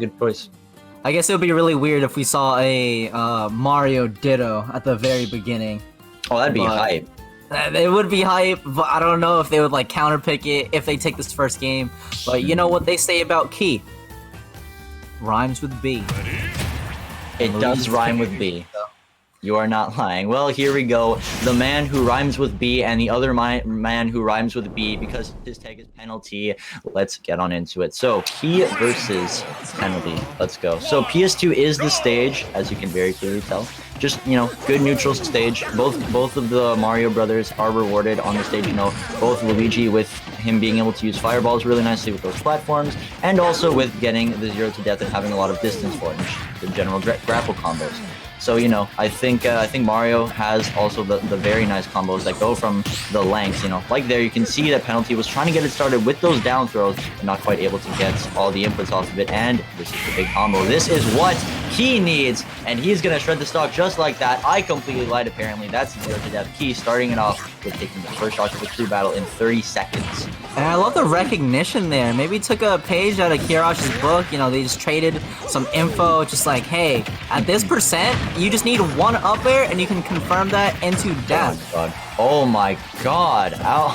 good choice. I guess it would be really weird if we saw a Mario Ditto at the very beginning. Oh, that'd be hype. It would be hype, but I don't know if they would like counterpick it if they take this first game. But you know what they say about Key? Rhymes with B. It does rhyme with B. You are not lying. Well, here we go. The man who rhymes with B and the other man who rhymes with B because his tag is penalty. Let's get on into it. So, Key versus penalty. Let's go. So, PS2 is the stage, as you can very clearly tell. Just, you know, good neutral stage. Both of the Mario brothers are rewarded on the stage. You know, both Luigi with him being able to use fireballs really nicely with those platforms, and also with getting the 0 to death and having a lot of distance for it, the general grapple combos. So, you know, I think Mario has also the very nice combos that go from the lengths, you know. Like there, you can see that Penalty was trying to get it started with those down throws, but not quite able to get all the inputs off of it. And this is the big combo. This is what he needs, and he's going to shred the stock just like that. I completely lied, apparently. That's 0 to death. Key starting it off with taking the first shot of the crew battle in 30 seconds. And I love the recognition there. Maybe took a page out of Kirash's book. You know, they just traded some info, just like, hey, at this percent, you just need one up air, and you can confirm that into death. Oh my god. Ow.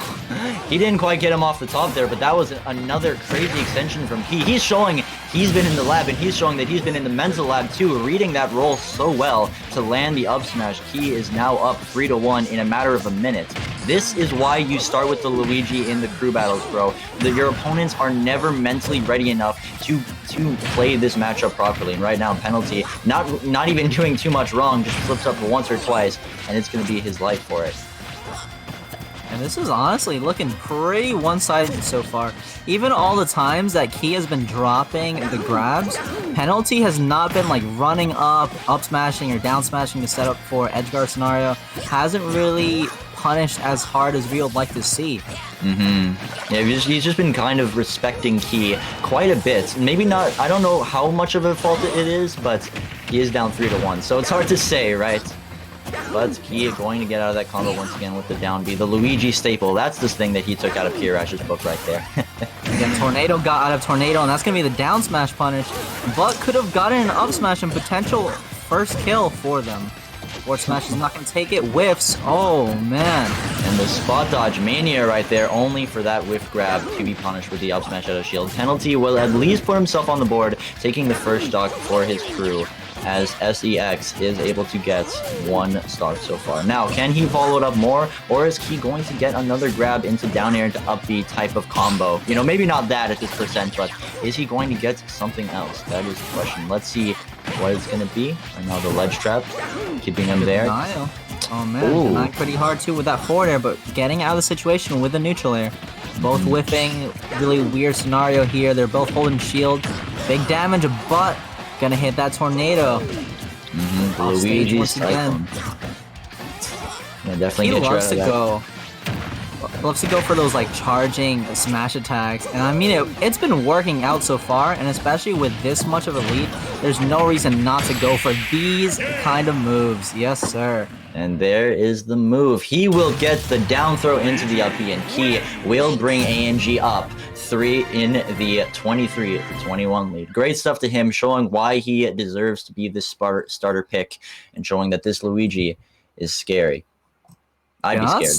He didn't quite get him off the top there, but that was another crazy extension from Key. He's showing he's been in the lab, and he's showing that he's been in the mental lab too, reading that roll so well to land the up smash. Key is now up 3-1 in a matter of a minute. This is why you start with the Luigi in the crew battles, bro. Your opponents are never mentally ready enough to play this matchup properly. And right now, Penalty, not even doing too much wrong, just flips up once or twice, and it's going to be his life for it. And this is honestly looking pretty one-sided so far. Even all the times that Key has been dropping the grabs, Penalty has not been like running up smashing or down smashing to set up for edgeguard scenario. Hasn't really punished as hard as we would like to see. Yeah, he's just been kind of respecting Key quite a bit. Maybe not, I don't know how much of a fault it is, but he is down 3-1, so it's hard to say, right? But Key going to get out of that combo once again with the down B. The Luigi staple, that's this thing that he took out of Kirash's book right there. Again, Tornado got out of Tornado, and that's going to be the down smash punish, but could have gotten an up smash and potential first kill for them. Forward smash is not going to take it. Whiffs. Oh, man. And the spot dodge mania right there, only for that whiff grab to be punished with the up smash out of shield. Penalty will at least put himself on the board, taking the first stock for his crew, as SEX is able to get 1 stock so far. Now, can he follow it up more, or is he going to get another grab into down air into up B type of combo? You know, maybe not that at this percent, but is he going to get something else? That is the question. Let's see what it's going to be. Right now, the ledge trap, keeping him there. Denial. Oh man, denying pretty hard too with that forward air, but getting out of the situation with the neutral air. Both whiffing, really weird scenario here. They're both holding shield. Big damage, but gonna hit that tornado. Luigi Cyclone. Yeah, definitely. He loves to go. Loves to go for those like charging smash attacks, and I mean it's been working out so far, and especially with this much of a lead, there's no reason not to go for these kind of moves. Yes, sir. And there is the move. He will get the down throw into the up B, and Key will bring AnG up 3 in the 23-21 lead. Great stuff to him, showing why he deserves to be this starter pick, and showing that this Luigi is scary. I'd be scared.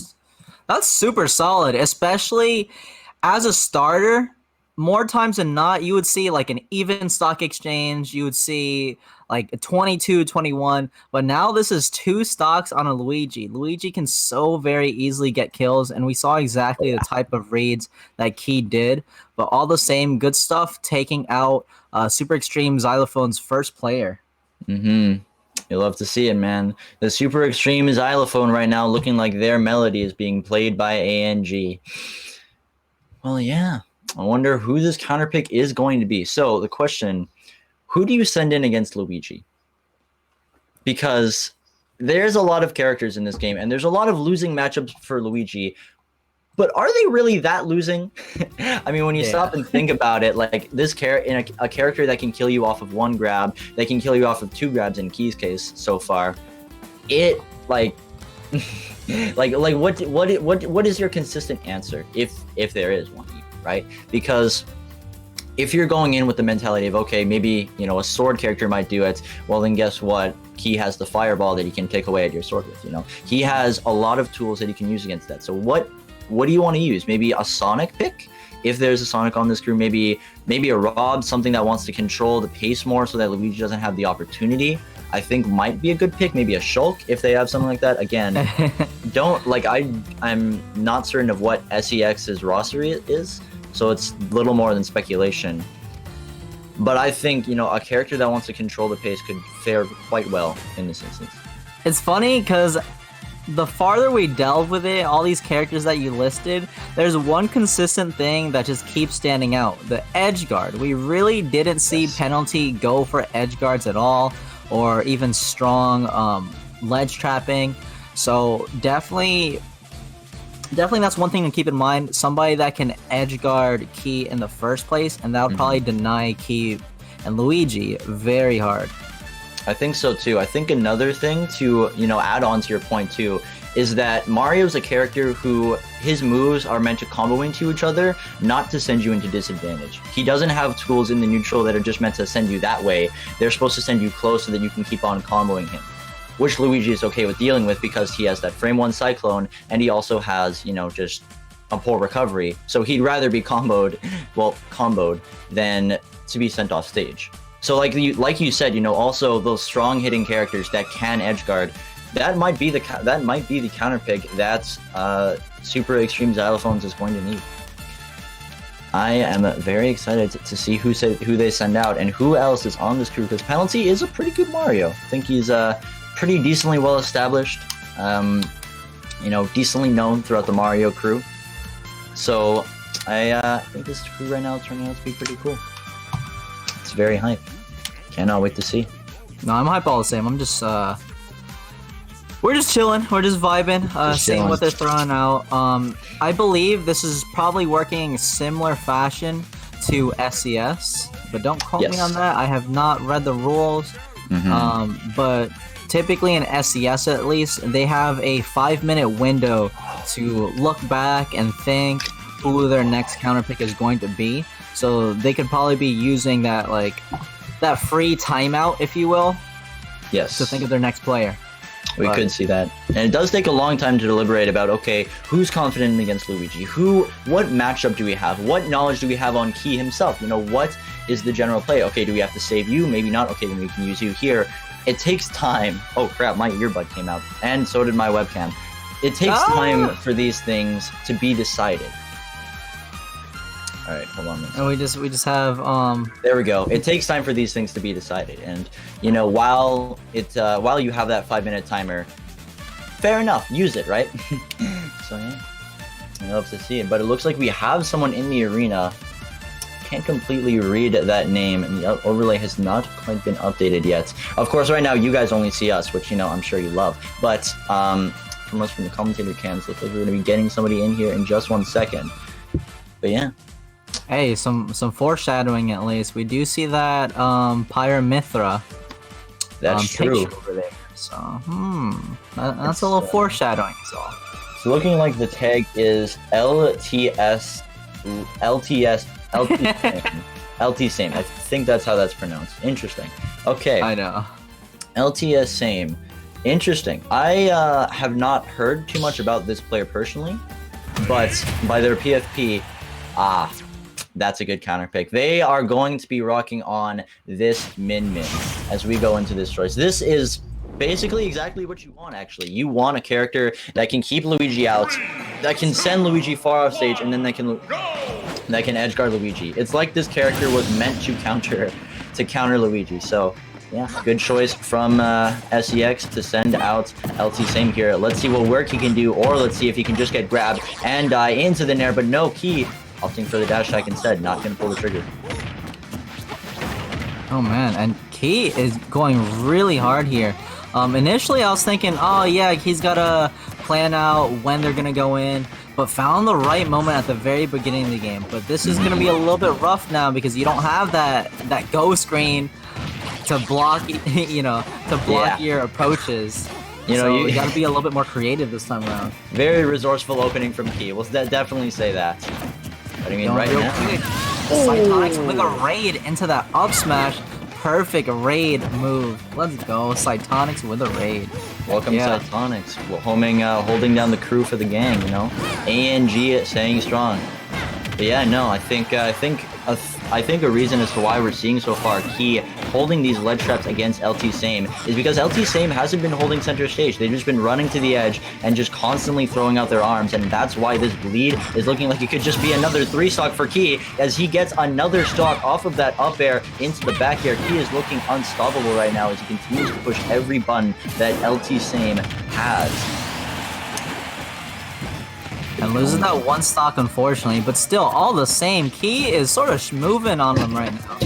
That's super solid, especially as a starter. More times than not, you would see like an even stock exchange. You would see like a 22-21, but now this is 2 stocks on a Luigi. Luigi can so very easily get kills, and we saw exactly the type of reads that Key did, but all the same, good stuff taking out Super Extreme Xylophones' first player. You love to see it, man. The Super Extreme Xylophone right now looking like their melody is being played by AnG. Well, yeah. I wonder who this counterpick is going to be. So the question, who do you send in against Luigi? Because there's a lot of characters in this game, and there's a lot of losing matchups for Luigi. But are they really that losing? I mean, when you stop and think about it, like this a character that can kill you off of 1 grab, that can kill you off of 2 grabs in Key's case so far, it like, what is your consistent answer if there is one, right? Because if you're going in with the mentality of, okay, maybe, you know, a sword character might do it, well, then guess what? He has the fireball that he can take away at your sword with, you know? He has a lot of tools that he can use against that. So what do you want to use? Maybe a Sonic pick? If there's a Sonic on this crew, maybe a Rob, something that wants to control the pace more so that Luigi doesn't have the opportunity, I think might be a good pick. Maybe a Shulk if they have something like that. Again, don't, like, I'm not certain of what SEX's roster is, so it's little more than speculation. But I think, you know, a character that wants to control the pace could fare quite well in this instance. It's funny because the farther we delve with it, all these characters that you listed, there's one consistent thing that just keeps standing out. The edge guard. We really didn't see Penalty go for edge guards at all, or even strong ledge trapping. So definitely that's one thing to keep in mind. Somebody that can edge guard Key in the first place, and that would probably deny Key and Luigi very hard. I think so too. I think another thing to, you know, add on to your point too, is that Mario's a character who his moves are meant to combo into each other, not to send you into disadvantage. He doesn't have tools in the neutral that are just meant to send you that way. They're supposed to send you close so that you can keep on comboing him, which Luigi is okay with dealing with because he has that frame 1 Cyclone, and he also has, you know, just a poor recovery. So he'd rather be comboed than to be sent off stage. So like you said, you know, also those strong hitting characters that can edge guard, that might be the counter pick that Super Extreme Xylophones is going to need. I am very excited to see who they send out and who else is on this crew, because Penalty is a pretty good Mario. I think he's pretty decently well established, you know, decently known throughout the Mario crew. So I think this crew right now is turning out to be pretty cool. It's very hype. Cannot wait to see. No, I'm hype all the same. I'm just we're just chilling. We're just vibing, seeing what they're throwing out. I believe this is probably working in similar fashion to SES, but don't quote me on that. I have not read the rules. But typically in SES, at least, they have a 5-minute window to look back and think who their next counter pick is going to be. So they could probably be using that, like, that free timeout, if you will, to think of their next player. We could see that. And it does take a long time to deliberate about, okay, who's confident against Luigi? What matchup do we have? What knowledge do we have on Key himself? You know, what is the general play? Okay, do we have to save you? Maybe not. Okay, then we can use you here. It takes time. Oh crap, my earbud came out. And so did my webcam. It takes time for these things to be decided. All right, hold on. And we just have There we go. It takes time for these things to be decided, and you know, while you have that 5-minute timer, fair enough, use it, right? So yeah, I love to see it. But it looks like we have someone in the arena. Can't completely read that name, and the overlay has not quite been updated yet. Of course, right now you guys only see us, which, you know, I'm sure you love. But from us from the commentator cams, looks like we're going to be getting somebody in here in just 1 second. But yeah. Hey, some foreshadowing at least. We do see that Pyramithra. That's true. Over there. So that's a little foreshadowing. So it's looking like the tag is LTS LT same. I think that's how that's pronounced. Interesting. Okay. I know. LTS same. Interesting. I have not heard too much about this player personally, but by their PFP, that's a good counter pick. They are going to be rocking on this Min as we go into this choice. This is basically exactly what you want, actually. You want a character that can keep Luigi out, that can send Luigi far off stage, and then that can edge guard Luigi. It's like this character was meant to counter Luigi. So yeah, good choice from SEX to send out LT Same here. Let's see what work he can do, or let's see if he can just get grabbed and die into the Nair, but no, Key opting for the dash attack instead, not going to pull the trigger. Oh man, and Key is going really hard here. Initially I was thinking, oh yeah, he's got to plan out when they're going to go in, but found the right moment at the very beginning of the game. But this is going to be a little bit rough now because you don't have that go screen to block, your approaches. You know, you got to be a little bit more creative this time around. Very resourceful opening from Key. We'll definitely say that. But I mean, right now, Cytonics with a raid into that up smash. Perfect raid move. Let's go. Cytonics with a raid. Welcome, Cytonics. Well, holding down the crew for the gang, you know? AnG staying strong. But yeah, no, I think a reason as to why we're seeing so far Key holding these ledge traps against LT Same is because LT Same hasn't been holding center stage. They've just been running to the edge and just constantly throwing out their arms, and that's why this bleed is looking like it could just be another 3-stock for Key as he gets another stock off of that up air into the back air. Key is looking unstoppable right now as he continues to push every button that LT Same has. And loses that 1 stock, unfortunately, but still, all the same, Key is sort of moving on them right now.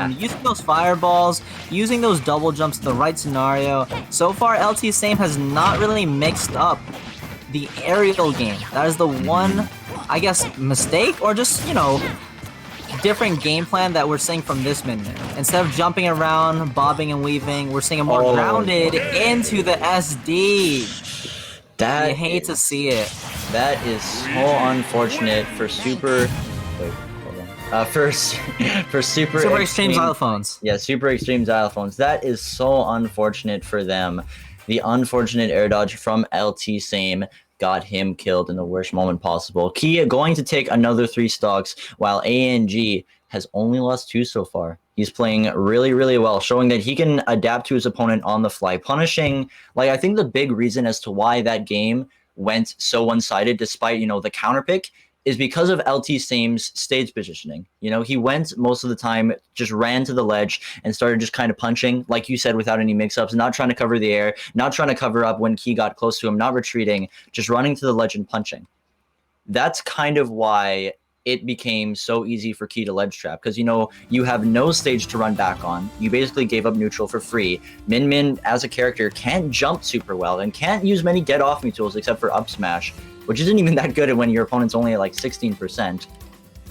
Using those fireballs, using those double jumps to the right scenario. So far, LT Same has not really mixed up the aerial game. That is the one, I guess, mistake, or just, you know, different game plan that we're seeing from this Min Min. Instead of jumping around, bobbing and weaving, we're seeing a more grounded into the SD. You hate to see it. That is so unfortunate for Super. Wait, hold on. For Super Extreme Xylophones. Yeah, Super Extreme Xylophones. That is so unfortunate for them. The unfortunate air dodge from LT Same got him killed in the worst moment possible. Key going to take another 3 stocks, while AnG has only lost 2 so far. He's playing really, really well, showing that he can adapt to his opponent on the fly, punishing. Like, I think the big reason as to why that game went so one-sided, despite, you know, the counter pick, is because of LT Same's stage positioning. You know, he went most of the time, just ran to the ledge and started just kind of punching, like you said, without any mix-ups, not trying to cover the air, not trying to cover up when Key got close to him, not retreating, just running to the ledge and punching. That's kind of why it became so easy for Key to ledge trap, because, you know, you have no stage to run back on. You basically gave up neutral for free. Min Min, as a character, can't jump super well and can't use many get-off-me tools except for up smash, which isn't even that good when your opponent's only at like 16%.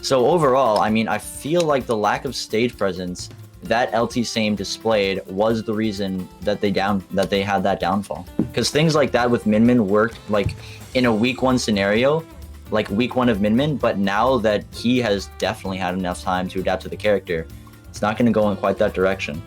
So overall, I mean, I feel like the lack of stage presence that LT Same displayed was the reason that they had that downfall. Because things like that with Min Min worked like in a week 1 scenario, like week 1 of Min Min, but now that he has definitely had enough time to adapt to the character, it's not going to go in quite that direction.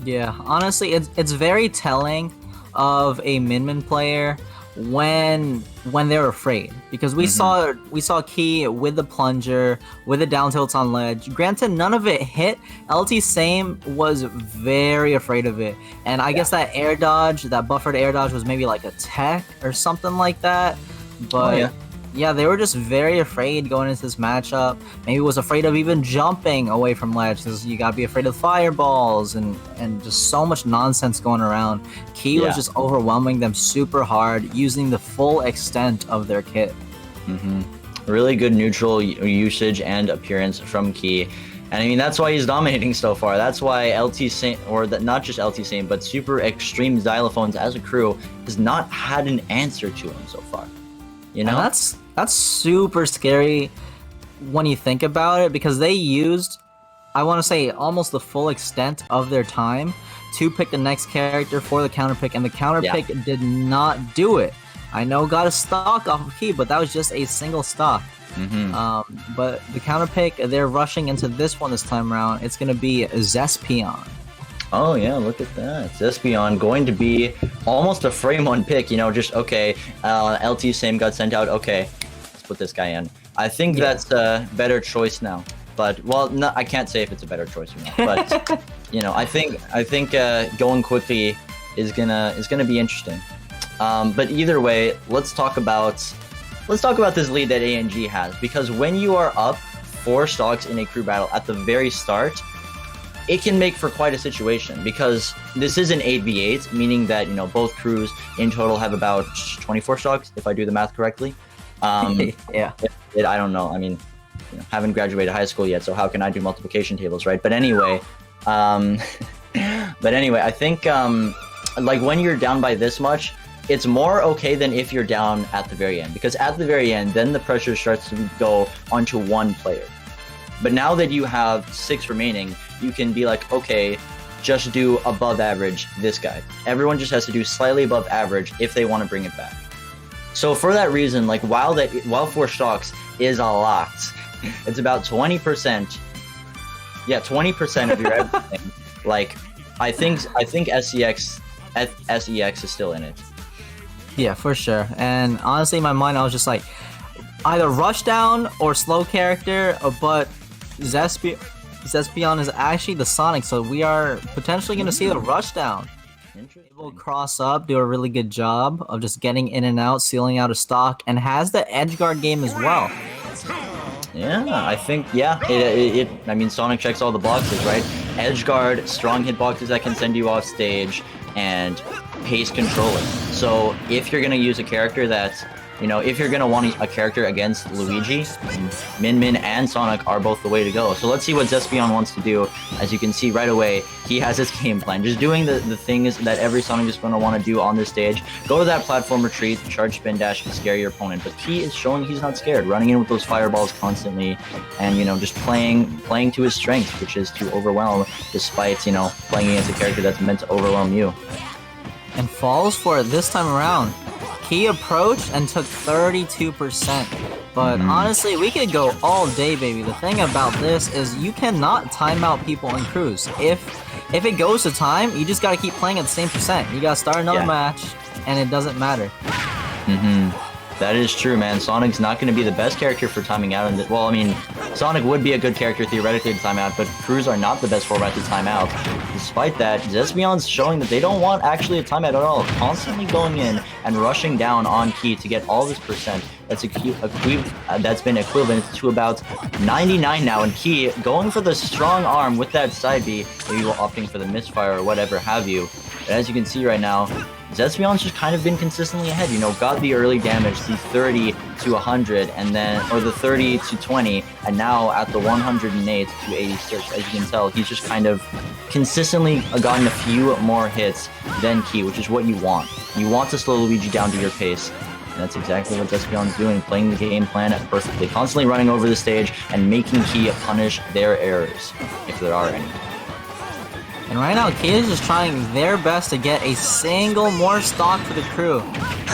Yeah, honestly, it's very telling of a Min Min player when they're afraid, because we saw Key with the plunger, with the down tilts on ledge. Granted, none of it hit. LT Same was very afraid of it, and I guess that air dodge, that buffered air dodge, was maybe like a tech or something like that, but yeah, they were just very afraid going into this matchup. Maybe was afraid of even jumping away from ledge, because you gotta be afraid of fireballs and just so much nonsense going around. Key was just overwhelming them super hard, using the full extent of their kit. Really good neutral usage and appearance from Key. And I mean, that's why he's dominating so far. That's why LT Same, or not just LT Same, but Super Extreme Xylophones as a crew has not had an answer to him so far. You know? And that's super scary when you think about it, because they used, I want to say, almost the full extent of their time to pick the next character for the counter pick, and the counter pick did not do it. I know got a stock off of Key, but that was just a single stock. But the counter pick, they're rushing into this one this time around. It's going to be Zespion. Oh yeah, look at that. Zespion going to be almost a frame 1 pick, you know, just okay, LT Same got sent out, okay, let's put this guy in. I think that's a better choice now. But, well, no, I can't say if it's a better choice or not. But, you know, I think going quickly is gonna be interesting. But either way, let's talk about this lead that AnG has, because when you are up 4 stocks in a crew battle at the very start, it can make for quite a situation, because this is an 8v8, meaning that, you know, both crews in total have about 24 stocks, if I do the math correctly. I don't know. I mean, you know, haven't graduated high school yet, so how can I do multiplication tables, right? But anyway, I think like when you're down by this much, it's more okay than if you're down at the very end, because at the very end, then the pressure starts to go onto 1 player. But now that you have 6 remaining, you can be like, okay, just do above average this guy. Everyone just has to do slightly above average if they want to bring it back. So for that reason, like while 4 stocks is a lot, It's about 20%. Yeah, 20% of your everything. Like, I think SEX is still in it. Yeah, for sure. And honestly, in my mind, I was just like, either rushdown or slow character, but Zespion is actually the Sonic, so we are potentially going to see the rushdown. It will cross up, do a really good job of just getting in and out, sealing out a stock, and has the edge guard game as well. Yeah, I think, I mean, Sonic checks all the boxes, right? Edge guard, strong hitboxes that can send you off stage, and pace controller. So if you're going to use a character that's, you know, if you're going to want a character against Luigi, Min and Sonic are both the way to go. So let's see what Zespion wants to do. As you can see right away, he has his game plan. Just doing the things that every Sonic is going to want to do on this stage. Go to that platform retreat, charge spin dash, and scare your opponent. But he is showing he's not scared, running in with those fireballs constantly, and, you know, just playing to his strength, which is to overwhelm, despite, you know, playing against a character that's meant to overwhelm you. And falls for it this time around. He approached and took 32%. But honestly, we could go all day, baby. The thing about this is you cannot time out people in crews. If it goes to time, you just gotta keep playing at the same percent. You gotta start another match, and it doesn't matter. That is true, man. Sonic's not going to be the best character for timing out. Well, I mean, Sonic would be a good character theoretically to time out, but crews are not the best format to time out. Despite that, Zespion's showing that they don't want actually a timeout at all. Constantly going in and rushing down on key to get all this percent. That's been equivalent to about 99 now. And Key going for the strong arm with that side B, maybe opting for the misfire or whatever have you. But as you can see right now, Zespion's just kind of been consistently ahead, you know, got the early damage, the 30 to 100, and then, or the 30 to 20, and now at the 108 to 86. As you can tell, he's just kind of consistently gotten a few more hits than Key, which is what you want. You want to slow Luigi down to your pace. And that's exactly what Zespion's doing, playing the game plan perfectly, constantly running over the stage and making Key punish their errors, if there are any. And right now, Key is just trying their best to get a single more stock for the crew.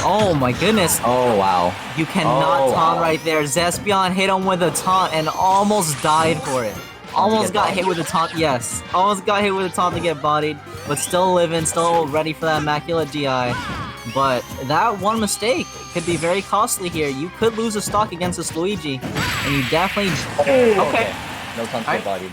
Oh my goodness. Oh, wow. You cannot taunt right there. Zespion hit him with a taunt and almost died for it. Almost got hit with a taunt, yes. Almost got hit with a taunt to get bodied, but still living, still ready for that immaculate DI. But that one mistake could be very costly here. You could lose a stock against this Luigi, and you definitely... Okay. No taunt to get bodied.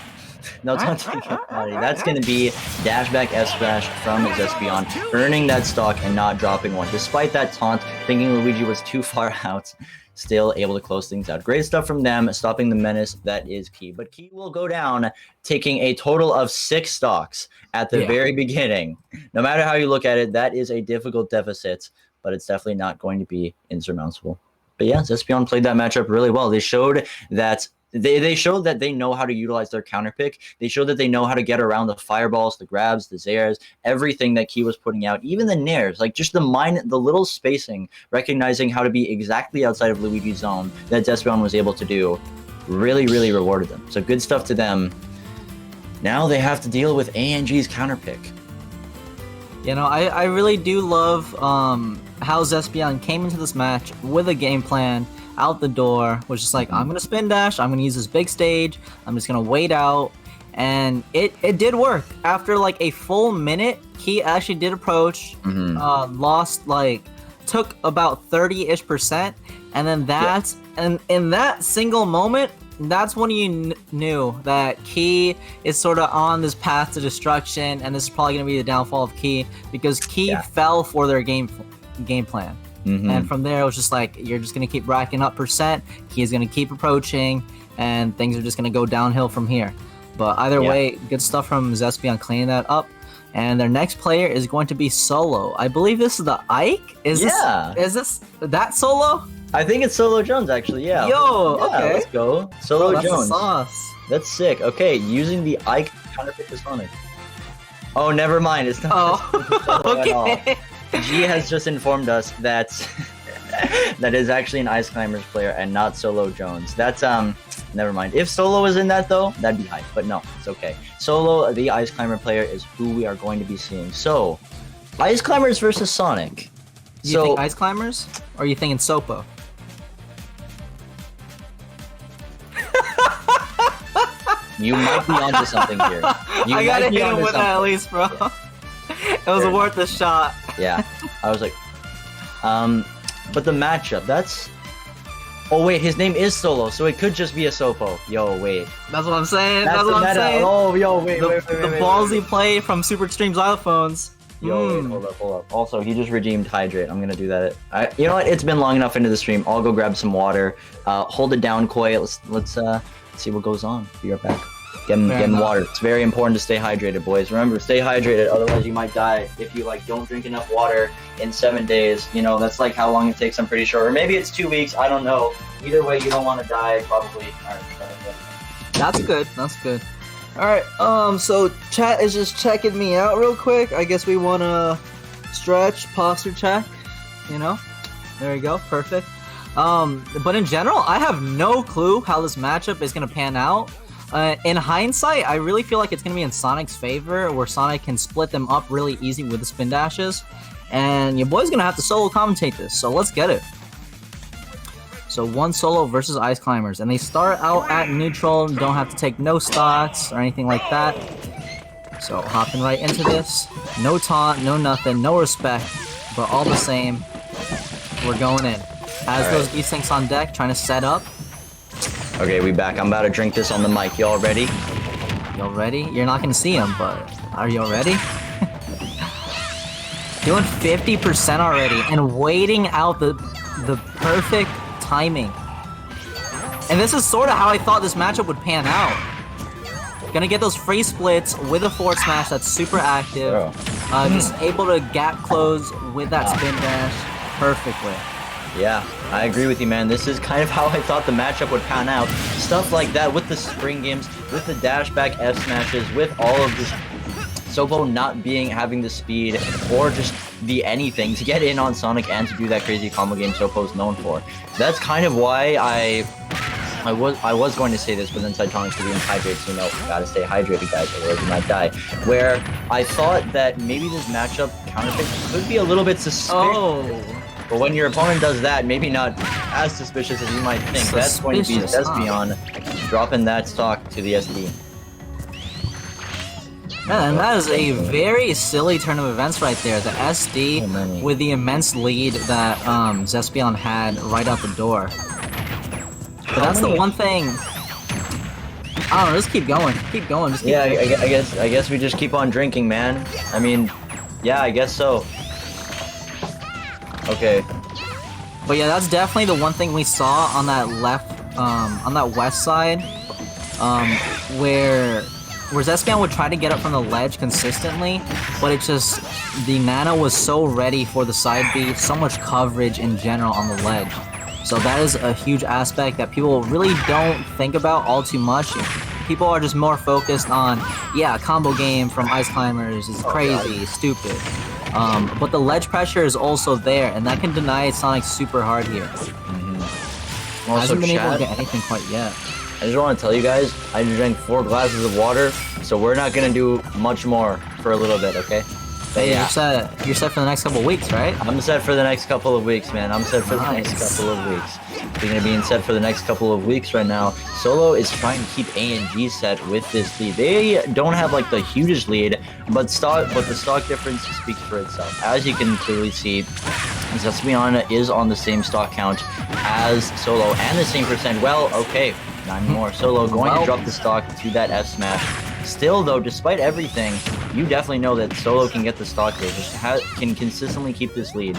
No taunt to get bodied. That's going to be dash back S smash from Zespion, earning that stock and not dropping one. Despite that taunt, thinking Luigi was too far out, still able to close things out. Great stuff from them, stopping the menace that is Key. But Key will go down, taking a total of 6 stocks at the very beginning. No matter how you look at it, that is a difficult deficit, but it's definitely not going to be insurmountable. But yeah, Zespion played that matchup really well. They showed that they showed that they know how to utilize their counter pick. They showed that they know how to get around the fireballs, the grabs, the zairs, everything that Key was putting out, even the nairs, like just the little spacing, recognizing how to be exactly outside of Luigi's zone that Zespion was able to do, really, really rewarded them. So good stuff to them. Now they have to deal with AnG's counter pick. You know, I really do love how Zespion came into this match with a game plan out the door, was just like, I'm gonna spin dash, I'm gonna use this big stage, I'm just gonna wait out, and it did work. After like a full minute, he actually did approach, took about 30-ish%, and then and in that single moment, that's when you knew that Key is sort of on this path to destruction, and this is probably gonna be the downfall of Key, because Key fell for their game plan. And from there, it was just like, you're just going to keep racking up percent. He's going to keep approaching, and things are just going to go downhill from here. But either way, good stuff from Zespion cleaning that up. And their next player is going to be Solo. I believe this is the Ike? Is this that Solo? I think it's Solo Jones, actually, yeah. Okay. Let's go. Solo that's Jones. The sauce. That's sick. Okay, using the Ike counterpick to Sonic. Oh, never mind. It's not Solo at all. G has just informed us that that is actually an Ice Climbers player and not Solo Jones. That's never mind. If Solo is in that though, that'd be hype. But no, it's okay. Solo, the Ice Climber player, is who we are going to be seeing. So, Ice Climbers versus Sonic. You think Ice Climbers, or are you thinking Sopo? You might be onto something here. I gotta hit him with that at least, bro. It was worth a shot. Yeah, I was like, but the matchup, that's... Oh wait, his name is Solo, so it could just be a Sopo. Yo, wait. That's what I'm saying. That's what I'm saying. Oh, yo, wait, the wait, ballsy play from Super Extreme Xylophones. Yo, wait, hold up. Also, he just redeemed Hydrate. I'm gonna do that. You know what? It's been long enough into the stream. I'll go grab some water. Hold it down, Koi. Let's see what goes on. Be right back. Getting water. It's very important to stay hydrated, boys. Remember, stay hydrated. Otherwise, you might die if you don't drink enough water in 7 days. You know, that's like how long it takes. I'm pretty sure, or maybe it's 2 weeks. I don't know. Either way, you don't want to die. Probably. All right, that's good. That's good. All right. So chat is just checking me out real quick. I guess we want to stretch, posture check. You know, there you go. Perfect. But in general, I have no clue how this matchup is gonna pan out. In hindsight, I really feel like it's going to be in Sonic's favor, where Sonic can split them up really easy with the spin dashes. And your boy's going to have to solo commentate this, so let's get it. So one solo versus Ice Climbers, and they start out at neutral, don't have to take no stocks or anything like that. So hopping right into this, no taunt, no nothing, no respect, but all the same, we're going in. Has those desyncs on deck, trying to set up. Okay, we back. I'm about to drink this on the mic. Y'all ready? Y'all ready? You're not gonna see him, but are y'all ready? Doing 50% already and waiting out the perfect timing. And this is sort of how I thought this matchup would pan out. Gonna get those free splits with a forward smash that's super active. Just able to gap close with that spin dash perfectly. Yeah, I agree with you, man. This is kind of how I thought the matchup would pan out. Stuff like that with the spring games, with the dash back F smashes, with all of this Sopo not having the speed or just the anything to get in on Sonic and to do that crazy combo game Sopo's known for. That's kind of why I was going to say this, but then Cytronics to being hydrated, so you know, gotta stay hydrated, guys, otherwise you might die. Where I thought that maybe this matchup counterpick could be a little bit suspicious. But when your opponent does that, maybe not as suspicious as you might think. That's going to be Thespion dropping that stock to the SD. Man, and that is a very silly turn of events right there. The SD with the immense lead that Zespion had right out the door. But that's the one thing. I don't know. Just keep going. Keep going. Just keep I guess we just keep on drinking, man. I mean, yeah, I guess so. Okay. But yeah, that's definitely the one thing we saw on that on that west side, where Zespion would try to get up from the ledge consistently, but it just, the Nano was so ready for the side B, so much coverage in general on the ledge. So that is a huge aspect that people really don't think about all too much. People are just more focused on, yeah, combo game from Ice Climbers is crazy, stupid. But the ledge pressure is also there, and that can deny Sonic super hard here. Hasn't been able to get anything quite yet. I just want to tell you guys, I drank 4 glasses of water, so we're not gonna do much more for a little bit, okay? But yeah. You're set for the next couple of weeks, right? I'm set for the next couple of weeks, man. I'm set for the next couple of weeks. Speaking of being set for the next couple of weeks right now, Solo is trying to keep AnG set with this lead. They don't have like the hugest lead, but the stock difference speaks for itself. As you can clearly see, Zespion is on the same stock count as Solo and the same percent. Well, okay, not anymore. Solo going to drop the stock to that F smash. Still though, despite everything, you definitely know that Solo can get the stock here, just can consistently keep this lead.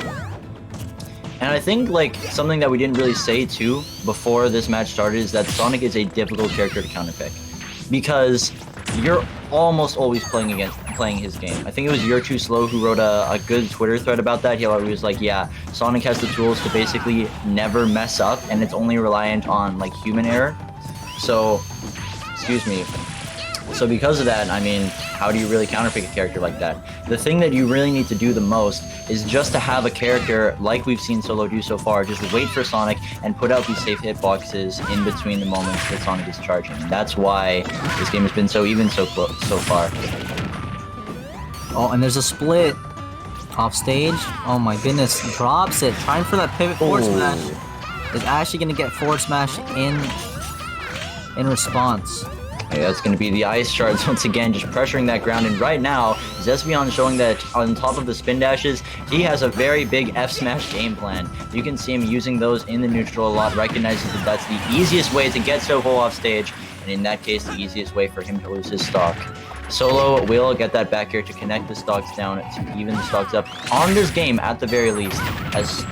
And I think like something that we didn't really say too before this match started is that Sonic is a difficult character to counterpick, because you're almost always playing his game. I think it was You're Too Slow who wrote a good Twitter thread about that. He was like, yeah, Sonic has the tools to basically never mess up, and it's only reliant on like human error. So, excuse me. So because of that, I mean, how do you really counterpick a character like that? The thing that you really need to do the most is just to have a character like we've seen Solo do so far, just wait for Sonic and put out these safe hitboxes in between the moments that Sonic is charging. That's why this game has been so even so far. Oh, and there's a split off stage. Oh my goodness, drops it, trying for that pivot forward smash. Is actually gonna get forward smash in response. Okay, that's going to be the ice shards once again, just pressuring that ground. And right now, Zespion showing that on top of the spin dashes, he has a very big F smash game plan. You can see him using those in the neutral a lot, recognizes that that's the easiest way to get Soho off stage, and in that case, the easiest way for him to lose his stock. Solo will get that back air to connect the stocks down, to even the stocks up on this game at the very least, as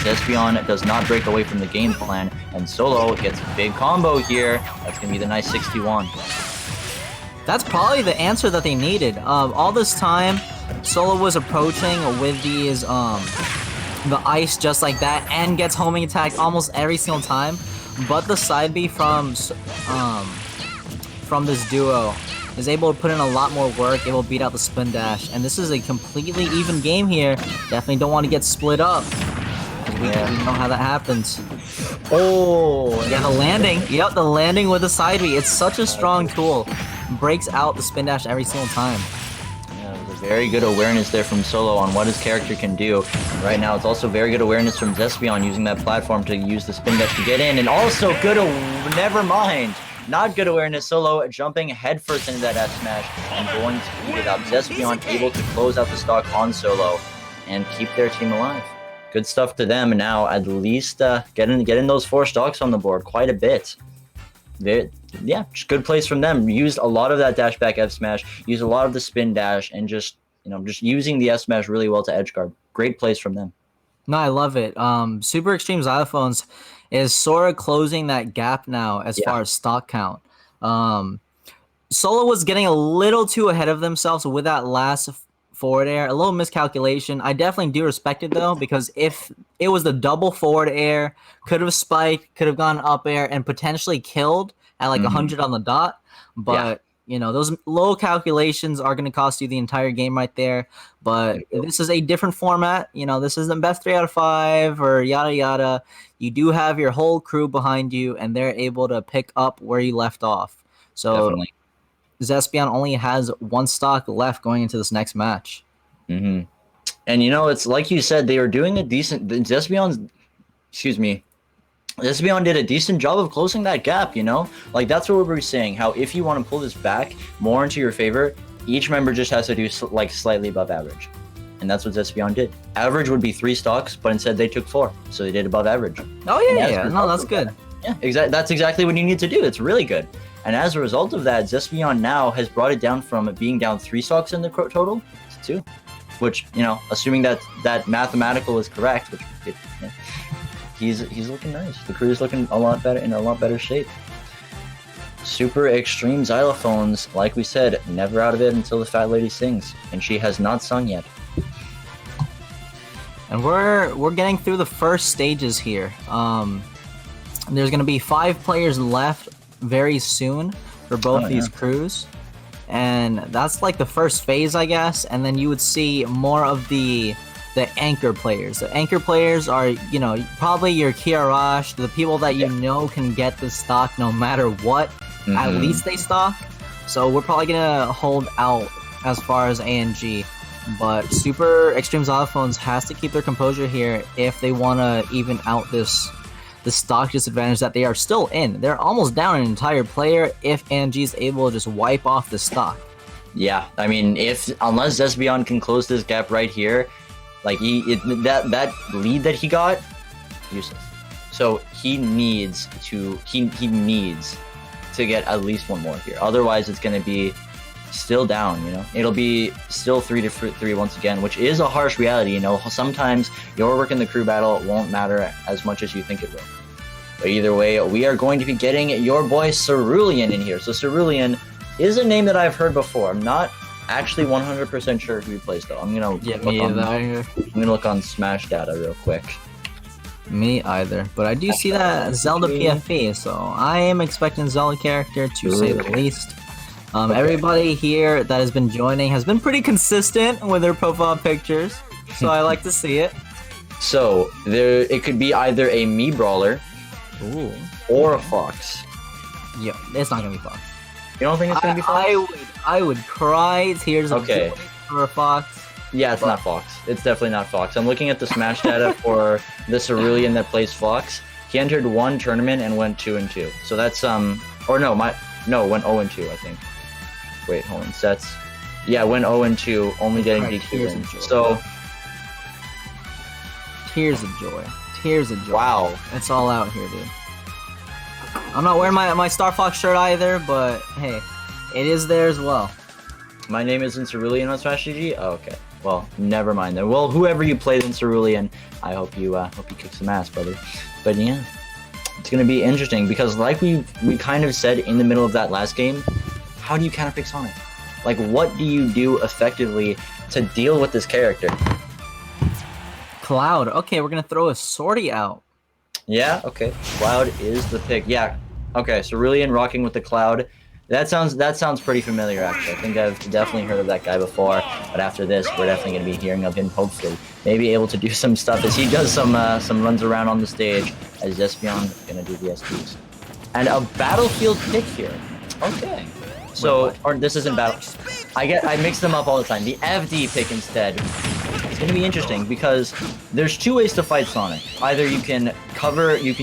Zespion does not break away from the game plan, and Solo gets a big combo here. That's going to be the nice 61. That's probably the answer that they needed. All this time, Solo was approaching with these, the ice just like that, and gets homing attack almost every single time, but the side B from this duo is able to put in a lot more work. It will beat out the spin dash, and this is a completely even game here. Definitely don't want to get split up. We know how that happens. Oh, yeah, the landing. Yep, the landing with the side B. It's such a strong tool. Breaks out the spin dash every single time. Yeah, it was a very good awareness there from Solo on what his character can do. Right now, it's also very good awareness from Zespion using that platform to use the spin dash to get in, and also good. Never mind. Not good awareness. Solo jumping headfirst into that F smash and going to beat it up. Zespion able to close out the stock on Solo and keep their team alive. Good stuff to them. Now at least getting those 4 stocks on the board quite a bit. Yeah, just good plays from them. Used a lot of that dash back F smash. Used a lot of the spin dash and just using the F smash really well to edge guard. Great plays from them. No, I love it. Super Extreme Xylophones is sort of closing that gap now as far as stock count. Solo was getting a little too ahead of themselves with that last forward air. A little miscalculation. I definitely do respect it, though, because if it was the double forward air, could have spiked, could have gone up air, and potentially killed at like 100 on the dot. But those low calculations are going to cost you the entire game right there. But this is a different format. This isn't best 3 out of 5 or yada yada. You do have your whole crew behind you, and they're able to pick up where you left off. So definitely. Zespion only has 1 stock left going into this next match. And it's like you said, they were doing a decent. Zespion did a decent job of closing that gap, Like, that's what we were saying, how if you want to pull this back more into your favor, each member just has to do, slightly above average. And that's what Zespion did. Average would be 3 stocks, but instead they took 4. So they did above average. Oh, yeah. No, that's good. Yeah, exactly. That's exactly what you need to do. It's really good. And as a result of that, Zespion now has brought it down from being down 3 stocks in the total to 2. Which, assuming that mathematical is correct, which he's looking nice. The crew is looking in a lot better shape. Super Extreme Xylophones, like we said, never out of it until the fat lady sings, and she has not sung yet. And we're getting through the first stages here. There's gonna be 5 players left very soon for both these crews, and that's like the first phase, I guess. And then you would see more of the anchor players. The anchor players are, probably your Kiarash, the people that can get the stock no matter what. At least they stock. So we're probably gonna hold out as far as AnG. But Super Extreme Xylophones has to keep their composure here if they want to even out the stock disadvantage that they are still in. They're almost down an entire player if AnG is able to just wipe off the stock. Yeah, I mean, unless Zespion can close this gap right here, like that lead that he got, useless. So he needs to get at least 1 more here. Otherwise, it's going to be still down. It'll be still 3-3 once again, which is a harsh reality. Sometimes your work in the crew battle won't matter as much as you think it will. But either way, we are going to be getting your boy Cerulean in here. So Cerulean is a name that I've heard before. I'm not actually 100% sure who he plays, though. I'm gonna look on Smash data real quick. Me either, but I do see that Zelda PFP, so I am expecting Zelda character to say the least. Everybody here that has been joining has been pretty consistent with their profile pictures, so I like to see it. So it could be either a Mii Brawler, or a Fox. Yeah, it's not gonna be Fox. You don't think it's gonna be Fox? I would cry tears of joy for a Fox. Yeah, it's not Fox. It's definitely not Fox. I'm looking at the Smash data for the Cerulean that plays Fox. He entered 1 tournament and went 2-2. So that's No, went 0-2, I think. Wait, hold on. Sets. Yeah, went 0-2, only getting DQ'd in. So. Tears of joy. Tears of joy. Wow. It's all out here, dude. I'm not wearing my Star Fox shirt either, but hey, it is there as well. My name isn't Cerulean on Smash GG? Oh, okay. Well, never mind then. Well, whoever you played in Cerulean, I hope you kick some ass, brother. But yeah, it's gonna be interesting because like we kind of said in the middle of that last game, how do you counter pick Sonic? Like, what do you do effectively to deal with this character? Cloud. Okay, we're gonna throw a sortie out. Yeah, okay. Cloud is the pick. Yeah. Okay, Cerulean rocking with the Cloud. That sounds pretty familiar, actually. I think I've definitely heard of that guy before, but after this, we're definitely going to be hearing of him, hopefully. Maybe able to do some stuff as he does some runs around on the stage, as Zespion is going to do the SPs. And a Battlefield pick here. Okay. So, or this isn't Battle... I mix them up all the time. The FD pick instead. It's going to be interesting because there's two ways to fight Sonic. Either you can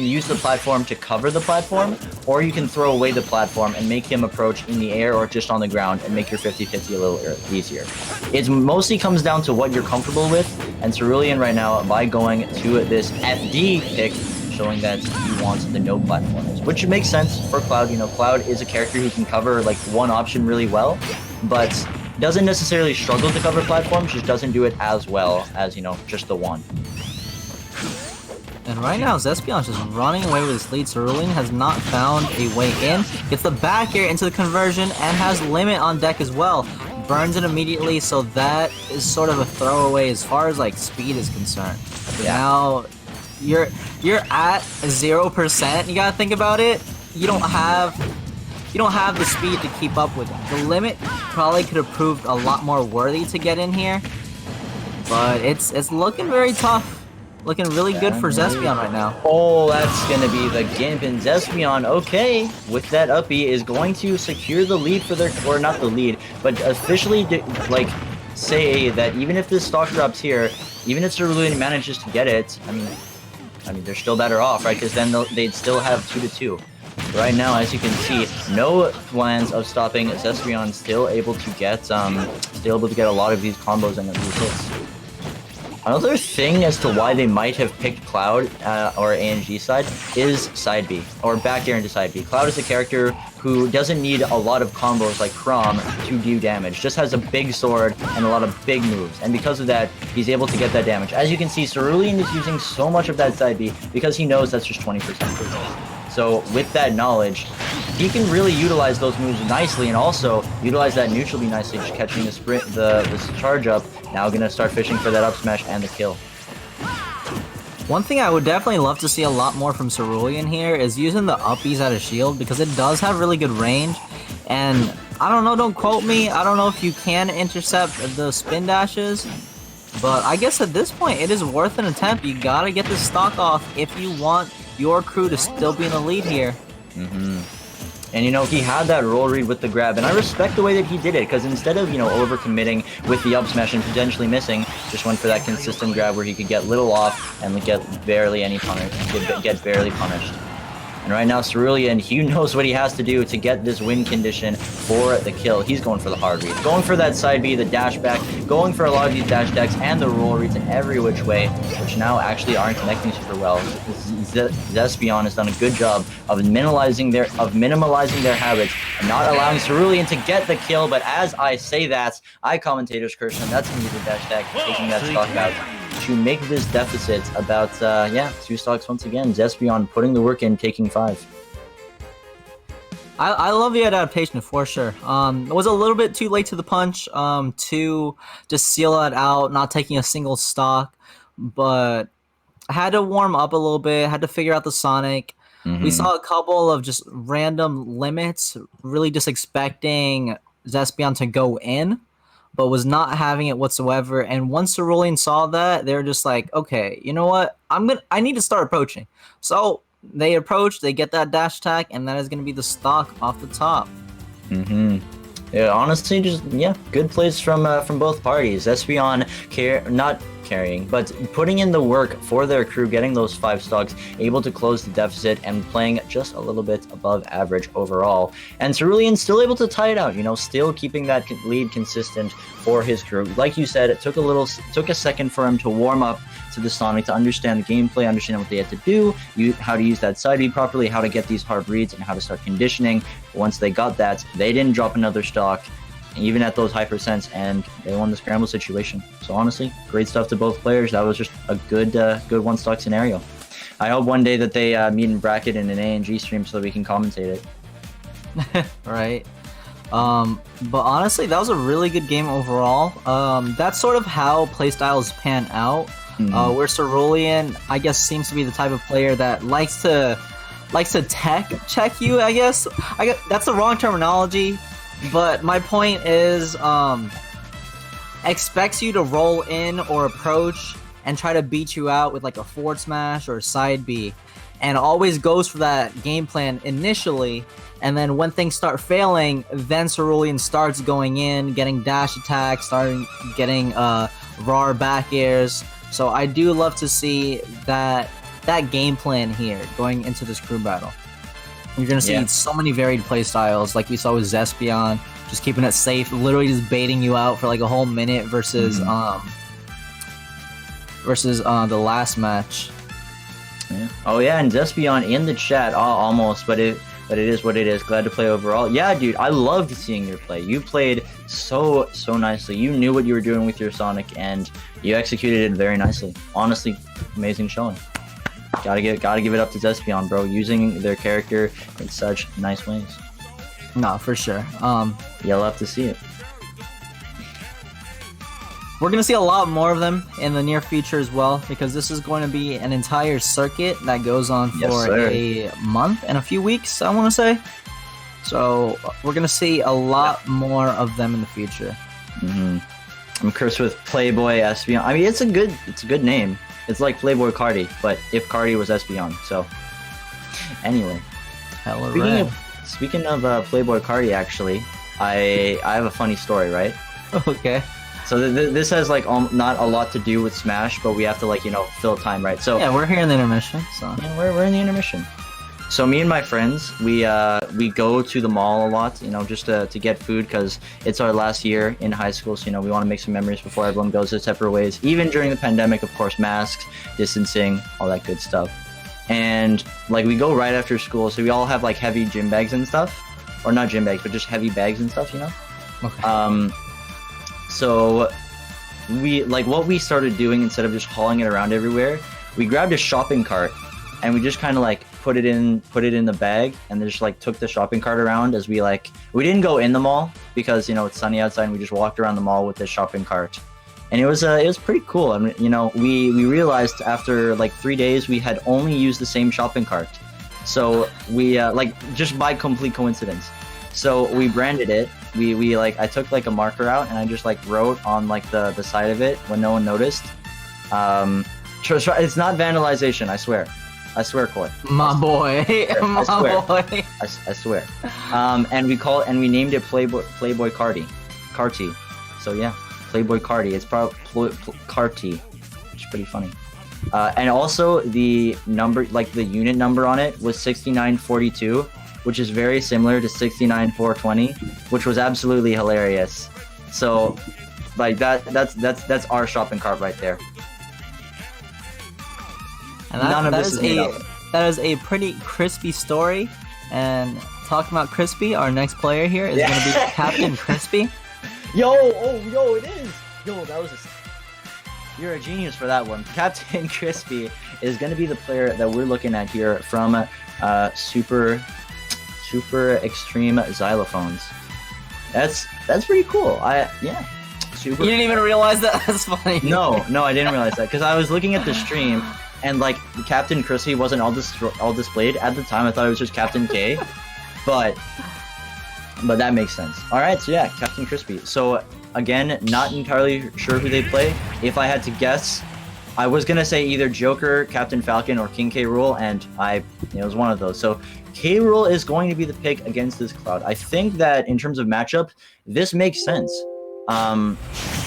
use the platform to cover the platform, or you can throw away the platform and make him approach in the air or just on the ground and make your 50-50 a little easier. It mostly comes down to what you're comfortable with, and Cerulean right now, by going to this FD pick, showing that he wants the no platforms, which makes sense for Cloud. You know, Cloud is a character who can cover like one option really well, but doesn't necessarily struggle to cover platforms, just doesn't do it as well as, you know, just the one. And right now, Zespion's just running away with his lead. Cerulean has not found a way in. Gets the back air into the conversion and has Limit on deck as well. Burns it immediately, so that is sort of a throwaway as far as like speed is concerned. Yeah. Now, you're at 0%. You gotta think about it. You don't have the speed to keep up with it. The Limit probably could have proved a lot more worthy to get in here, but it's looking very tough. Looking really good for Zespion right now. Oh, that's gonna be the Gimp, and Zespion, okay, with that uppie, is going to secure the lead for their, or not the lead, but officially, like, say that even if this stock drops here, even if Cerulean manages to get it, I mean, they're still better off, right? Because then they'd still have 2-2. Right now, as you can see, no plans of stopping. Zespion still able to get a lot of these combos and these hits. Another thing as to why they might have picked Cloud or AnG side is side B, or back air into side B. Cloud is a character who doesn't need a lot of combos like Chrom to do damage, just has a big sword and a lot of big moves, and because of that, he's able to get that damage. As you can see, Cerulean is using so much of that side B because he knows that's just 20% resist. So with that knowledge, he can really utilize those moves nicely and also utilize that neutral B nicely, just catching the sprint, this charge up. Now gonna start fishing for that up smash and the kill. One thing I would definitely love to see a lot more from Cerulean here is using the uppies out of shield, because it does have really good range. And I don't know, don't quote me, I don't know if you can intercept the spin dashes, but I guess at this point it is worth an attempt. You gotta get this stock off if you want your crew to still be in the lead here. And, you know, he had that roll read with the grab, and I respect the way that he did it, because instead of, you know, overcommitting with the up smash and potentially missing, just went for that consistent grab where he could get little off and get barely any punish, get barely punished. And right now, Cerulean, he knows what he has to do to get this win condition for the kill. He's going for the hard read, going for that side B, the dash back, going for a lot of these dash decks and the roll reads in every which way, which now actually aren't connecting super well. Zespion has done a good job of minimalizing their habits and not allowing Cerulean to get the kill. But as I say that, I commentators curse him. That's going to be the dash deck taking that stock out to make this deficit about 2 stocks once again. Zespion putting the work in, taking 5. I love the adaptation for sure. It was a little bit too late to the punch to just seal it out, not taking a single stock, but I had to warm up a little bit, had to figure out the Sonic. We saw a couple of just random limits, really just expecting Zespion to go in, but was not having it whatsoever. And once Cerulean saw that, they were just like, okay, you know what? I need to start approaching. So they approach, they get that dash attack, and that is going to be the stock off the top. Yeah, honestly, just good plays from both parties. Zespion carrying, but putting in the work for their crew, getting those 5 stocks, able to close the deficit and playing just a little bit above average overall. And Cerulean still able to tie it out, you know, still keeping that lead consistent for his crew. Like you said, it took a second for him to warm up to the Sonic, to understand the gameplay, understand what they had to do, how to use that side B properly, how to get these hard reads, and how to start conditioning. Once they got that, they didn't drop another stock, even at those high percents, and they won the scramble situation. So honestly, great stuff to both players. That was just a good 1 stock scenario. I hope one day that they meet in bracket in an AnG stream so that we can commentate it. Right. But honestly, that was a really good game overall. That's sort of how playstyles pan out. Where Cerulean, I guess, seems to be the type of player that likes to tech check you. I guess that's the wrong terminology, but my point is, expects you to roll in or approach and try to beat you out with like a forward smash or a side B, and always goes for that game plan initially. And then when things start failing, then Cerulean starts going in, getting dash attacks, starting getting raw back airs. So I do love to see that game plan here going into this crew battle. You're going to see so many varied play styles, like we saw with Zespion, just keeping it safe, literally just baiting you out for like a whole minute versus the last match. Yeah. Oh yeah, and Zespion in the chat, almost, but it is what it is. Glad to play overall. Yeah, dude, I loved seeing your play. You played so nicely. You knew what you were doing with your Sonic, and you executed it very nicely. Honestly, amazing showing. Gotta give it up to Zespion, bro. Using their character in such nice ways. No, for sure. You'll have to see it. We're going to see a lot more of them in the near future as well, because this is going to be an entire circuit that goes on for a month and a few weeks, I want to say. So we're going to see a lot more of them in the future. I'm cursed with Playboy Espeon. I mean, it's a good name. It's like Playboy Cardi, but if Cardi was Espeon. So anyway, speaking of Playboy Cardi, actually, I have a funny story, right? Okay. So this has like not a lot to do with Smash, but we have to, like, you know, fill time, right? So yeah, we're here in the intermission. So yeah, we're in the intermission. So me and my friends, we go to the mall a lot, you know, just to get food, because it's our last year in high school. So, you know, we want to make some memories before everyone goes their separate ways. Even during the pandemic, of course, masks, distancing, all that good stuff. And like we go right after school, so we all have like heavy gym bags and stuff, or not gym bags, but just heavy bags and stuff, you know. Okay. So what we started doing, instead of just hauling it around everywhere, we grabbed a shopping cart and we just kind of like put it in the bag, and then just like took the shopping cart around as we didn't go in the mall because, you know, it's sunny outside, and we just walked around the mall with this shopping cart. And it was pretty cool. I mean, you know, we realized after like 3 days we had only used the same shopping cart. So we just by complete coincidence. So we branded it. I took like a marker out and I just like wrote on like the side of it when no one noticed. It's not vandalization, I swear. I swear, Coy. My boy. I swear. And we named it Playboy Cardi. So yeah, Playboy Cardi. It's probably Carti, which is pretty funny. And also the number, like the unit number on it, was 6942, which is very similar to 69420, which was absolutely hilarious. So like that's our shopping cart right there. And that is a pretty crispy story. And talking about crispy, our next player here is going to be Captain Crispy. Yo, it is. Yo, you're a genius for that one. Captain Crispy is going to be the player that we're looking at here from Super Extreme Xylophones. That's pretty cool. Super. You didn't even realize that? That's funny. No, I didn't realize that, because I was looking at the stream and like Captain Crispy wasn't all displayed at the time. I thought it was just Captain K, but that makes sense. All right, so yeah, Captain Crispy. So again, not entirely sure who they play. If I had to guess, I was gonna say either Joker, Captain Falcon, or King K. Rool, and it was one of those. So K. Rool is going to be the pick against this Cloud. I think that in terms of matchup, this makes sense.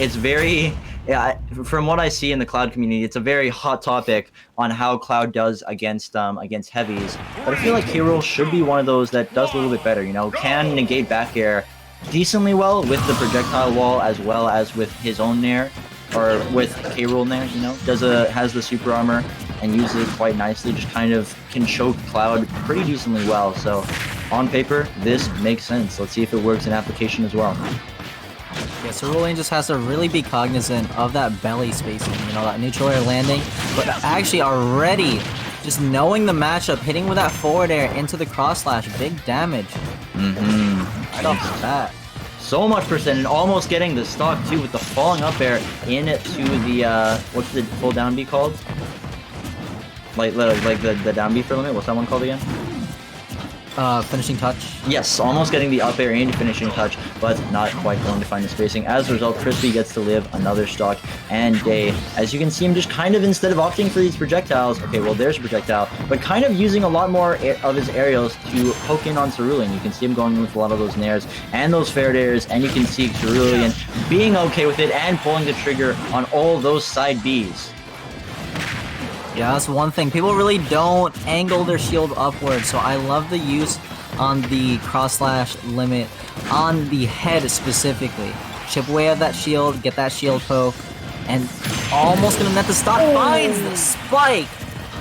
It's very yeah, from what I see in the Cloud community, it's a very hot topic on how Cloud does against heavies. But I feel like K-Rool should be one of those that does a little bit better. You know, can negate back air decently well with the projectile wall as well as with his own nair, or with K-Rool nair. You know, has the super armor and uses it quite nicely. Just kind of can choke Cloud pretty decently well. So on paper, this makes sense. Let's see if it works in application as well. Yeah, Cerulean just has to really be cognizant of that belly spacing, you know, that neutral air landing. But actually already, just knowing the matchup, hitting with that forward air into the cross slash, big damage. Right off the bat. So much percent, and almost getting the stock too with the falling up air into the, what's the full down B called? Like the down B for limit, what's that one called again? Finishing touch. Yes, almost getting the up air into finishing touch, but not quite going to find the spacing. As a result, Crispy gets to live another stock and day. As you can see him just kind of, instead of opting for these projectiles, okay, well there's a projectile, but kind of using a lot more of his aerials to poke in on Cerulean. You can see him going with a lot of those nairs and those fair airs, and you can see Cerulean being okay with it and pulling the trigger on all those side Bs. Yeah, that's one thing. People really don't angle their shield upwards, so I love the use on the cross slash limit on the head specifically. Chip away at that shield, get that shield poke, and almost gonna net the stock. Finds the spike!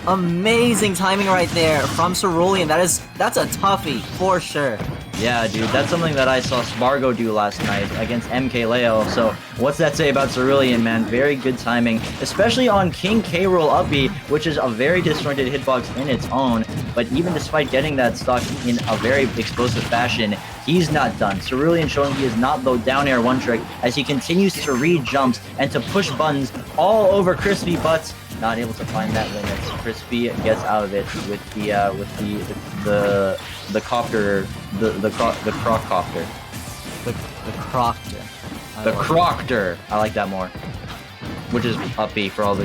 Amazing timing right there from Cerulean. That's a toughie for sure. Yeah, dude, that's something that I saw Spargo do last night against MK Leo. So what's that say about Cerulean, man? Very good timing, especially on King K-Rool up B, which is a very disjointed hitbox in its own. But even despite getting that stock in a very explosive fashion, he's not done. Cerulean showing he is not the down air one trick as he continues to read jumps and to push buttons all over Crispy, but not able to find that limit. Crispy gets out of it with the copter, the croc copter. The crocter. The crocter. I like that more. Which is up B for all of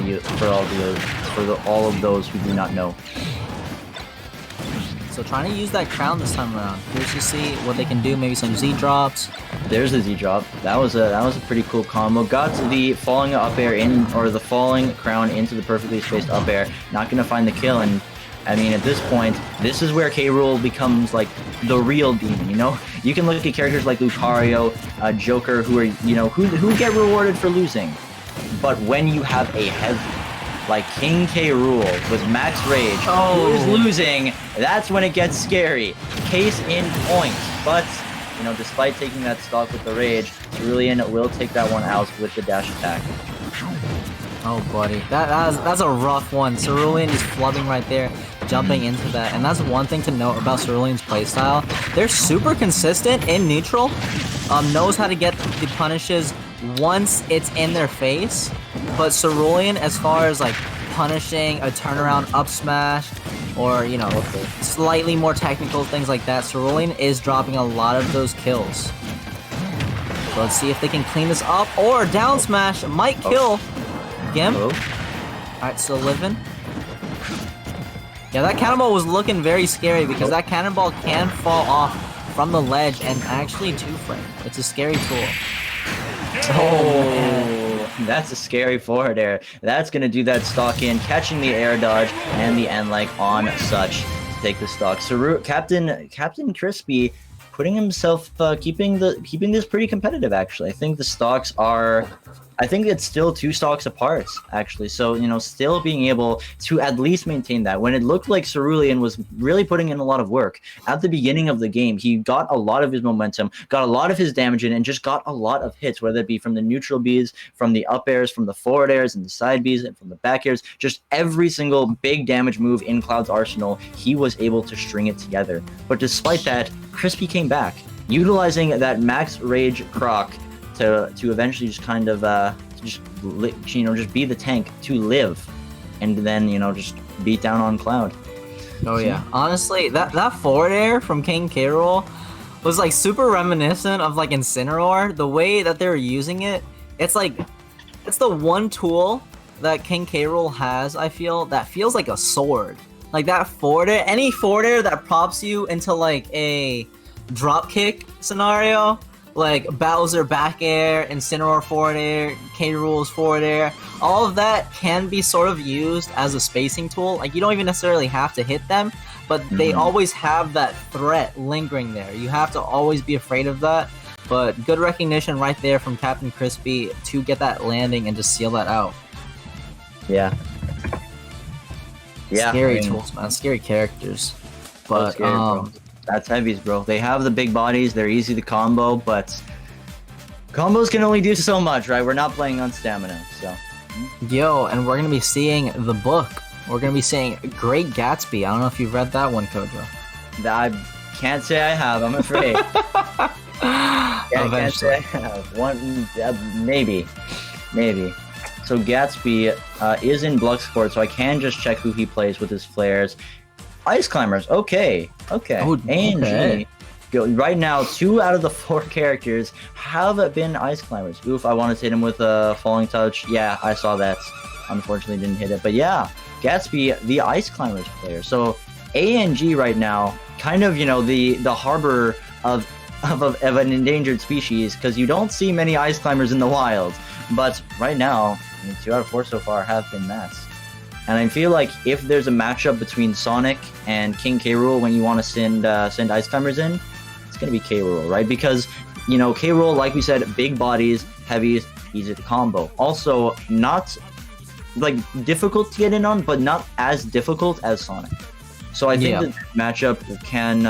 those who do not know. So trying to use that crown this time around. Here's to see what they can do. Maybe some Z drops. There's the Z drop. That was a pretty cool combo. Got to the falling up air in, or the falling crown into the perfectly spaced up air. Not gonna find the kill, and I mean, at this point, this is where K-Rool becomes like the real demon. You know, you can look at characters like Lucario, Joker, who are, you know, who get rewarded for losing, but when you have a heavy like King K-Rool with max rage, who is losing, that's when it gets scary. Case in point. But, you know, despite taking that stock with the rage, Cerulean will take that one out with the dash attack. Oh, buddy. That's a rough one. Cerulean is flubbing right there, jumping into that. And that's one thing to note about Cerulean's playstyle. They're super consistent in neutral. Knows how to get the punishes once it's in their face. But Cerulean, as far as like punishing a turnaround up smash, or, you know, slightly more technical things like that, Cerulean is dropping a lot of those kills. So let's see if they can clean this up, or down smash might kill Gimp. Alright, still living. Yeah, that cannonball was looking very scary because that cannonball can fall off from the ledge and actually two-frame. It's a scary tool. That's a scary forward air. That's going to do that stock in, catching the air dodge and the end leg on such to take the stock. So Captain Crispy putting himself, keeping this pretty competitive, actually. I think the stocks are... I think it's still 2 stocks apart, actually. So, you know, still being able to at least maintain that. When it looked like Cerulean was really putting in a lot of work at the beginning of the game, he got a lot of his momentum, got a lot of his damage in, and just got a lot of hits, whether it be from the neutral Bs, from the up airs, from the forward airs, and the side Bs, and from the back airs. Just every single big damage move in Cloud's arsenal, he was able to string it together. But despite that, Crispy came back, utilizing that max rage croc to eventually just kind of just be the tank to live, and then, you know, just beat down on Cloud. Oh yeah, honestly, that forward air from King K-Rool was like super reminiscent of like Incineroar. The way that they were using it, it's like it's the one tool that King K-Rool has, I feel, that feels like a sword. Like that forward air, any forward air that props you into like a drop kick scenario, like Bowser back air, Incineroar forward air, K. Rool's forward air. All of that can be sort of used as a spacing tool. Like, you don't even necessarily have to hit them, but they always have that threat lingering there. You have to always be afraid of that. But good recognition right there from Captain Crispy to get that landing and just seal that out. Yeah. Yeah. Scary tools, man. Scary characters. But scary, bro. That's heavies, bro. They have the big bodies. They're easy to combo, but combos can only do so much, right? We're not playing on stamina, so. Yo, and we're gonna be seeing the book. We're gonna be seeing Great Gatsby. I don't know if you've read that one, Kojo. I can't say I have. I'm afraid. Can't say I have. One, maybe. So Gatsby is in Bluxport, so I can just check who he plays with his flares. Ice Climbers, okay. Oh, AnG. Right now, 2 out of the 4 characters have been Ice Climbers. Oof, I wanted to hit him with a Falling Touch. Yeah, I saw that. Unfortunately, didn't hit it. But yeah, Gatsby, the Ice Climbers player. So AnG right now, kind of, the harbor of an endangered species, because you don't see many Ice Climbers in the wild. But right now, 2 out of 4 so far have been mats. And I feel like if there's a matchup between Sonic and King K. Rool when you want to send Ice Climbers in, it's going to be K. Rool, right? Because, K. Rool, like we said, big bodies, heavies, easy to combo. Also, not, difficult to get in on, but not as difficult as Sonic. So I think that matchup can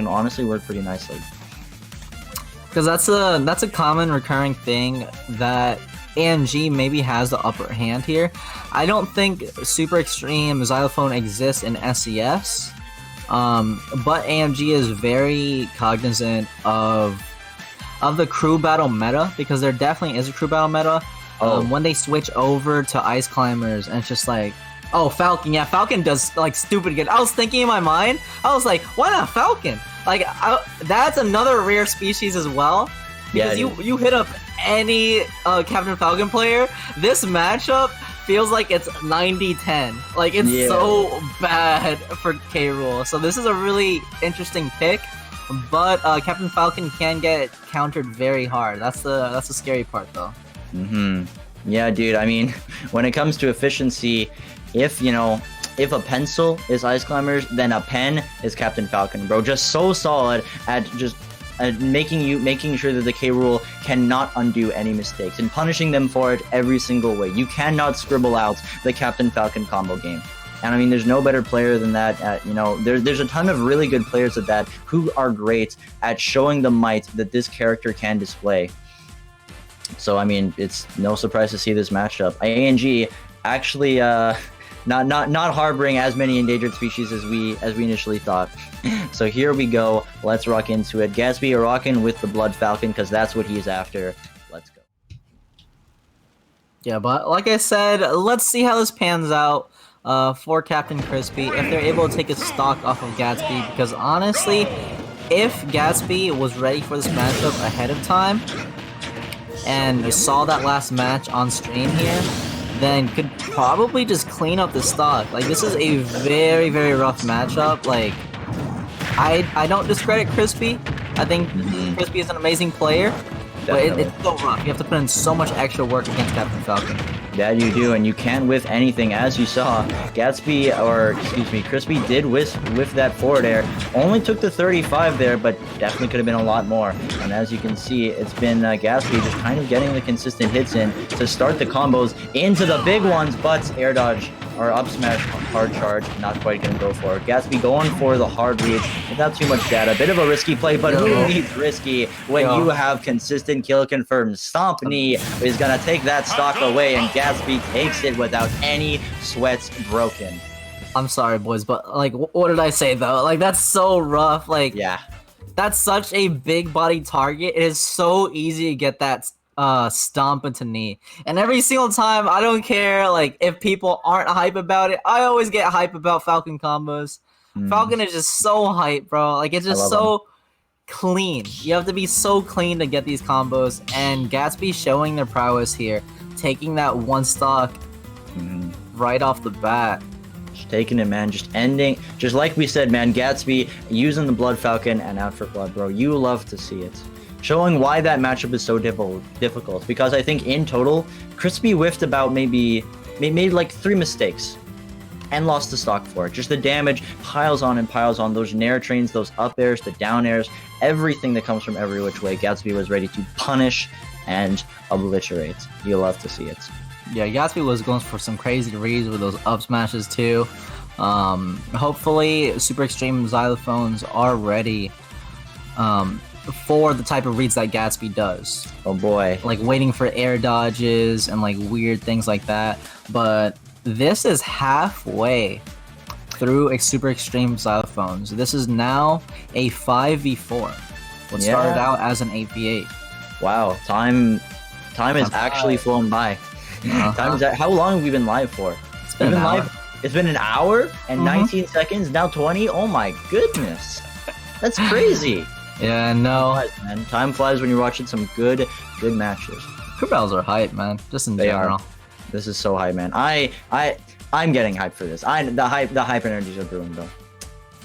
honestly work pretty nicely. Because that's a common recurring thing that AnG maybe has the upper hand here. I don't think Super Extreme Xylophone exists in SES, but AnG is very cognizant of the crew battle meta, because there definitely is a crew battle meta. When they switch over to Ice Climbers, and it's just like, oh, Falcon. Yeah, Falcon does stupid good. I was thinking in my mind, I was like, why not Falcon? That's another rare species as well. Because you hit up any Captain Falcon player, this matchup feels like it's 90-10. It's so bad for K. Rool. So this is a really interesting pick, but Captain Falcon can get countered very hard. That's the scary part, though. Yeah, dude. I mean, when it comes to efficiency, if a pencil is Ice Climbers, then a pen is Captain Falcon, bro. Just so solid at just making sure that the K. Rool cannot undo any mistakes and punishing them for it every single way. You cannot scribble out the Captain Falcon combo game. And I mean, there's no better player than that. There's a ton of really good players at that who are great at showing the might that this character can display. So I mean, it's no surprise to see this matchup. AnG actually not harboring as many endangered species as we initially thought. So here we go. Let's rock into it. Gatsby rocking with the Blood Falcon because that's what he's after. Let's go. Yeah, but like I said, let's see how this pans out for Captain Crispy, if they're able to take a stock off of Gatsby, because honestly, if Gatsby was ready for this matchup ahead of time and you saw that last match on stream here, then could probably just clean up the stock. This is a very, very rough matchup. I don't discredit Crispy. I think Crispy is an amazing player, but it's so rough. You have to put in so much extra work against Captain Falcon. That you do, and you can't whiff anything, as you saw. Crispy did whiff that forward air. Only took the 35 there, but definitely could have been a lot more. And as you can see, it's been Gatsby just kind of getting the consistent hits in to start the combos into the big ones, but air dodge or up smash, hard charge, not quite going to go for it. Gatsby going for the hard reach without too much data. Bit of a risky play, but who needs risky when you have consistent kill confirmed? Stomp Knee is going to take that stock away, and Gatsby takes it without any sweats broken. I'm sorry, boys, but what did I say though? That's so rough. Yeah, that's such a big body target. It is so easy to get that stomp into knee, and every single time, I don't care if people aren't hype about it, I always get hype about Falcon combos. Falcon is just so hype, bro. It's just so clean. You have to be so clean to get these combos, and Gatsby showing their prowess here, taking that one stock right off the bat. Just taking it, man. Just ending, just like we said, man. Gatsby using the Blood Falcon and out for blood, bro. You love to see it. showing why that matchup is so difficult. Because I think in total, Crispy whiffed about made like 3 mistakes and lost the stock for it. Just the damage piles on and piles on. Those nair trains, those up airs, the down airs, everything that comes from every which way, Gatsby was ready to punish and obliterate. You'll love to see it. Yeah, Gatsby was going for some crazy reads with those up smashes too. Hopefully, Super Extreme Xylophones are ready for the type of reads that Gatsby does. Oh boy. Like waiting for air dodges and like weird things like that. But this is halfway through a Super Extreme Xylophones. This is now a 5v4. What started out as an 8v8. Wow, time has actually flown by. How long have we been live for? It's been an hour. It's been an hour and 19 seconds, now 20. Oh my goodness. That's crazy. Yeah, no. Time flies, man. Time flies when you're watching some good matches. Crew battles are hype, man. Just in general. This is so hype, man. I'm getting hyped for this. The hype energies are brewing though.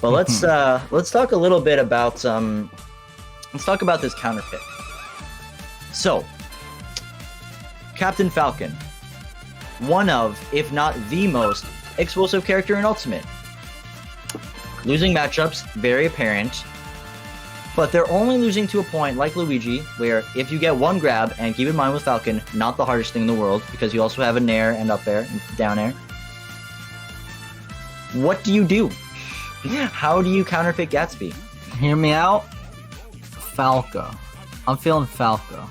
But let's talk a little bit about let's talk about this counter pick. So, Captain Falcon, one of, if not the most explosive character in Ultimate. Losing matchups, very apparent. But they're only losing to a point, like Luigi, where if you get one grab, and keep in mind with Falcon, not the hardest thing in the world, because you also have a nair and up air and down air. What do you do? How do you counterpick Gatsby? Hear me out. Falco. I'm feeling Falco.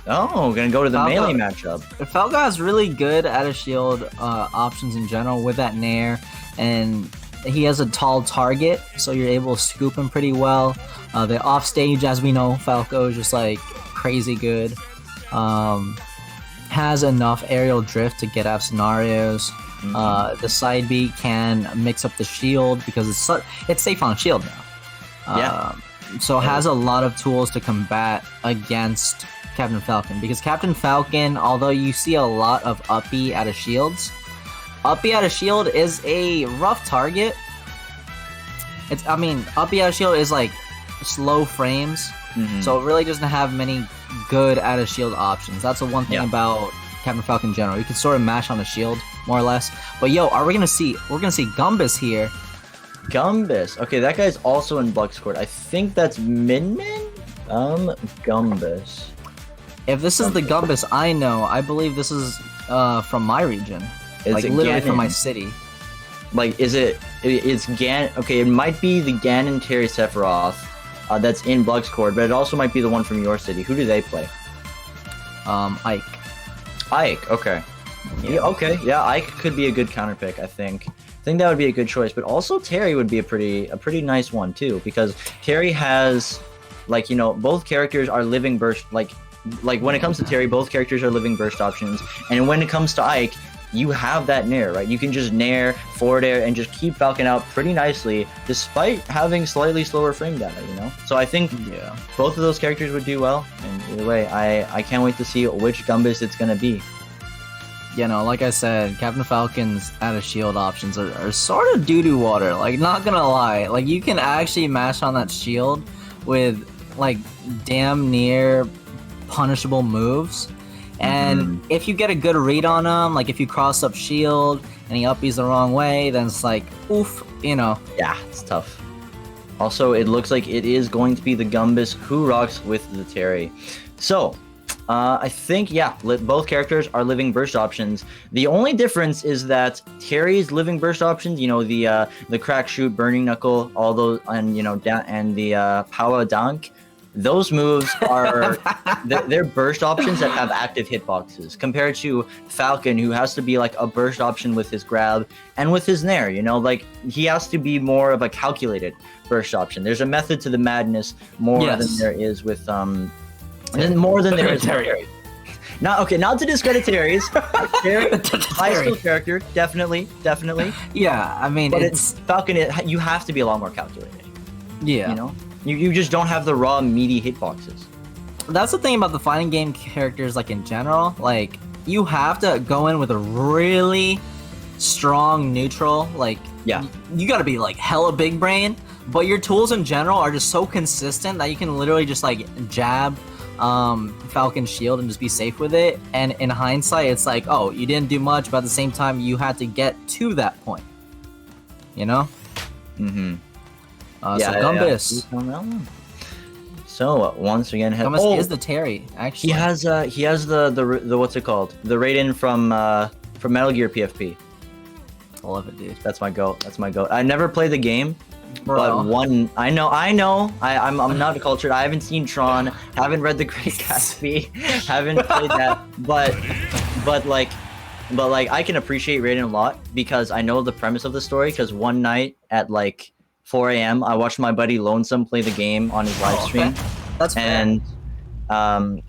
Oh, gonna go to the melee matchup. Falco is really good at a shield options in general with that nair, and he has a tall target, so you're able to scoop him pretty well. The off stage, as we know, Falco is just like crazy good. Has enough aerial drift to get out scenarios. The side beat can mix up the shield because it's safe on shield now. So has a lot of tools to combat against Captain Falcon, because Captain Falcon, although you see a lot of uppy out of shields, uppy out of shield is a rough target. Uppy out of shield is like slow frames, so it really doesn't have many good out of shield options. That's the one thing about Captain Falcon in general. You can sort of mash on a shield more or less. But yo, we're gonna see Gumbus here. Gumbus. Okay, that guy's also in Bucks Court. I think that's Min. Gumbus. If this is the Gumbus I know, I believe this is from my region. Like literally from my city. Like, it's Gan. Okay, it might be the Ganon Terry Sephiroth that's in Bucks Court, but it also might be the one from your city. Who do they play? Ike. Ike. Okay. Yeah. Okay. Yeah, Ike could be a good counter pick. I think that would be a good choice. But also Terry would be a pretty nice one too, because Terry has, like, you know, both characters are living burst. Like when it comes to Terry, both characters are living burst options, and when it comes to Ike, you have that nair, right? You can just nair, forward air, and just keep Falcon out pretty nicely, despite having slightly slower frame data, you know? So I think both of those characters would do well, and either way, I can't wait to see which Gumbus it's gonna be. You know, like I said, Captain Falcon's out of shield options are sort of doo-doo water, like, not gonna lie. Like, you can actually mash on that shield with, like, damn near punishable moves. And if you get a good read on him, like if you cross up shield and he uppies the wrong way, then it's like, oof, you know. Yeah, it's tough. Also, it looks like it is going to be the Gumbus who rocks with the Terry. So, I think, both characters are living burst options. The only difference is that Terry's living burst options, you know, the crack shoot, burning knuckle, all those, and, you know, and the power dunk, those moves are they're burst options that have active hitboxes, compared to Falcon, who has to be like a burst option with his grab and with his nair. You know, like, he has to be more of a calculated burst option. There's a method to the madness more than there is with more than there is Terry. Not to discredit Terry's. Terry, high skill character, definitely. Yeah, I mean, but it's Falcon. You have to be a lot more calculated. Yeah, you know. You just don't have the raw, meaty hitboxes. That's the thing about the fighting game characters, like, in general. Like, you have to go in with a really strong neutral. Like, you gotta be, like, hella big brain. but your tools in general are just so consistent that you can literally just like jab Falcon's shield and just be safe with it. And in hindsight, it's like, oh, you didn't do much, but at the same time, you had to get to that point. You know? Mm-hmm. So Gumbus. Yeah. So once again, Gumbus is the Terry. Actually, he has the what's it called? The Raiden from Metal Gear PFP. I love it, dude. That's my goat. That's my goat. I never played the game. Bro. But one, I know. I'm not cultured. I haven't seen Tron. Haven't read The Great Gatsby. Haven't played that. But like, I can appreciate Raiden a lot because I know the premise of the story. Because one night at like 4 a.m., I watched my buddy Lonesome play the game on his live stream. Okay. That's fair. And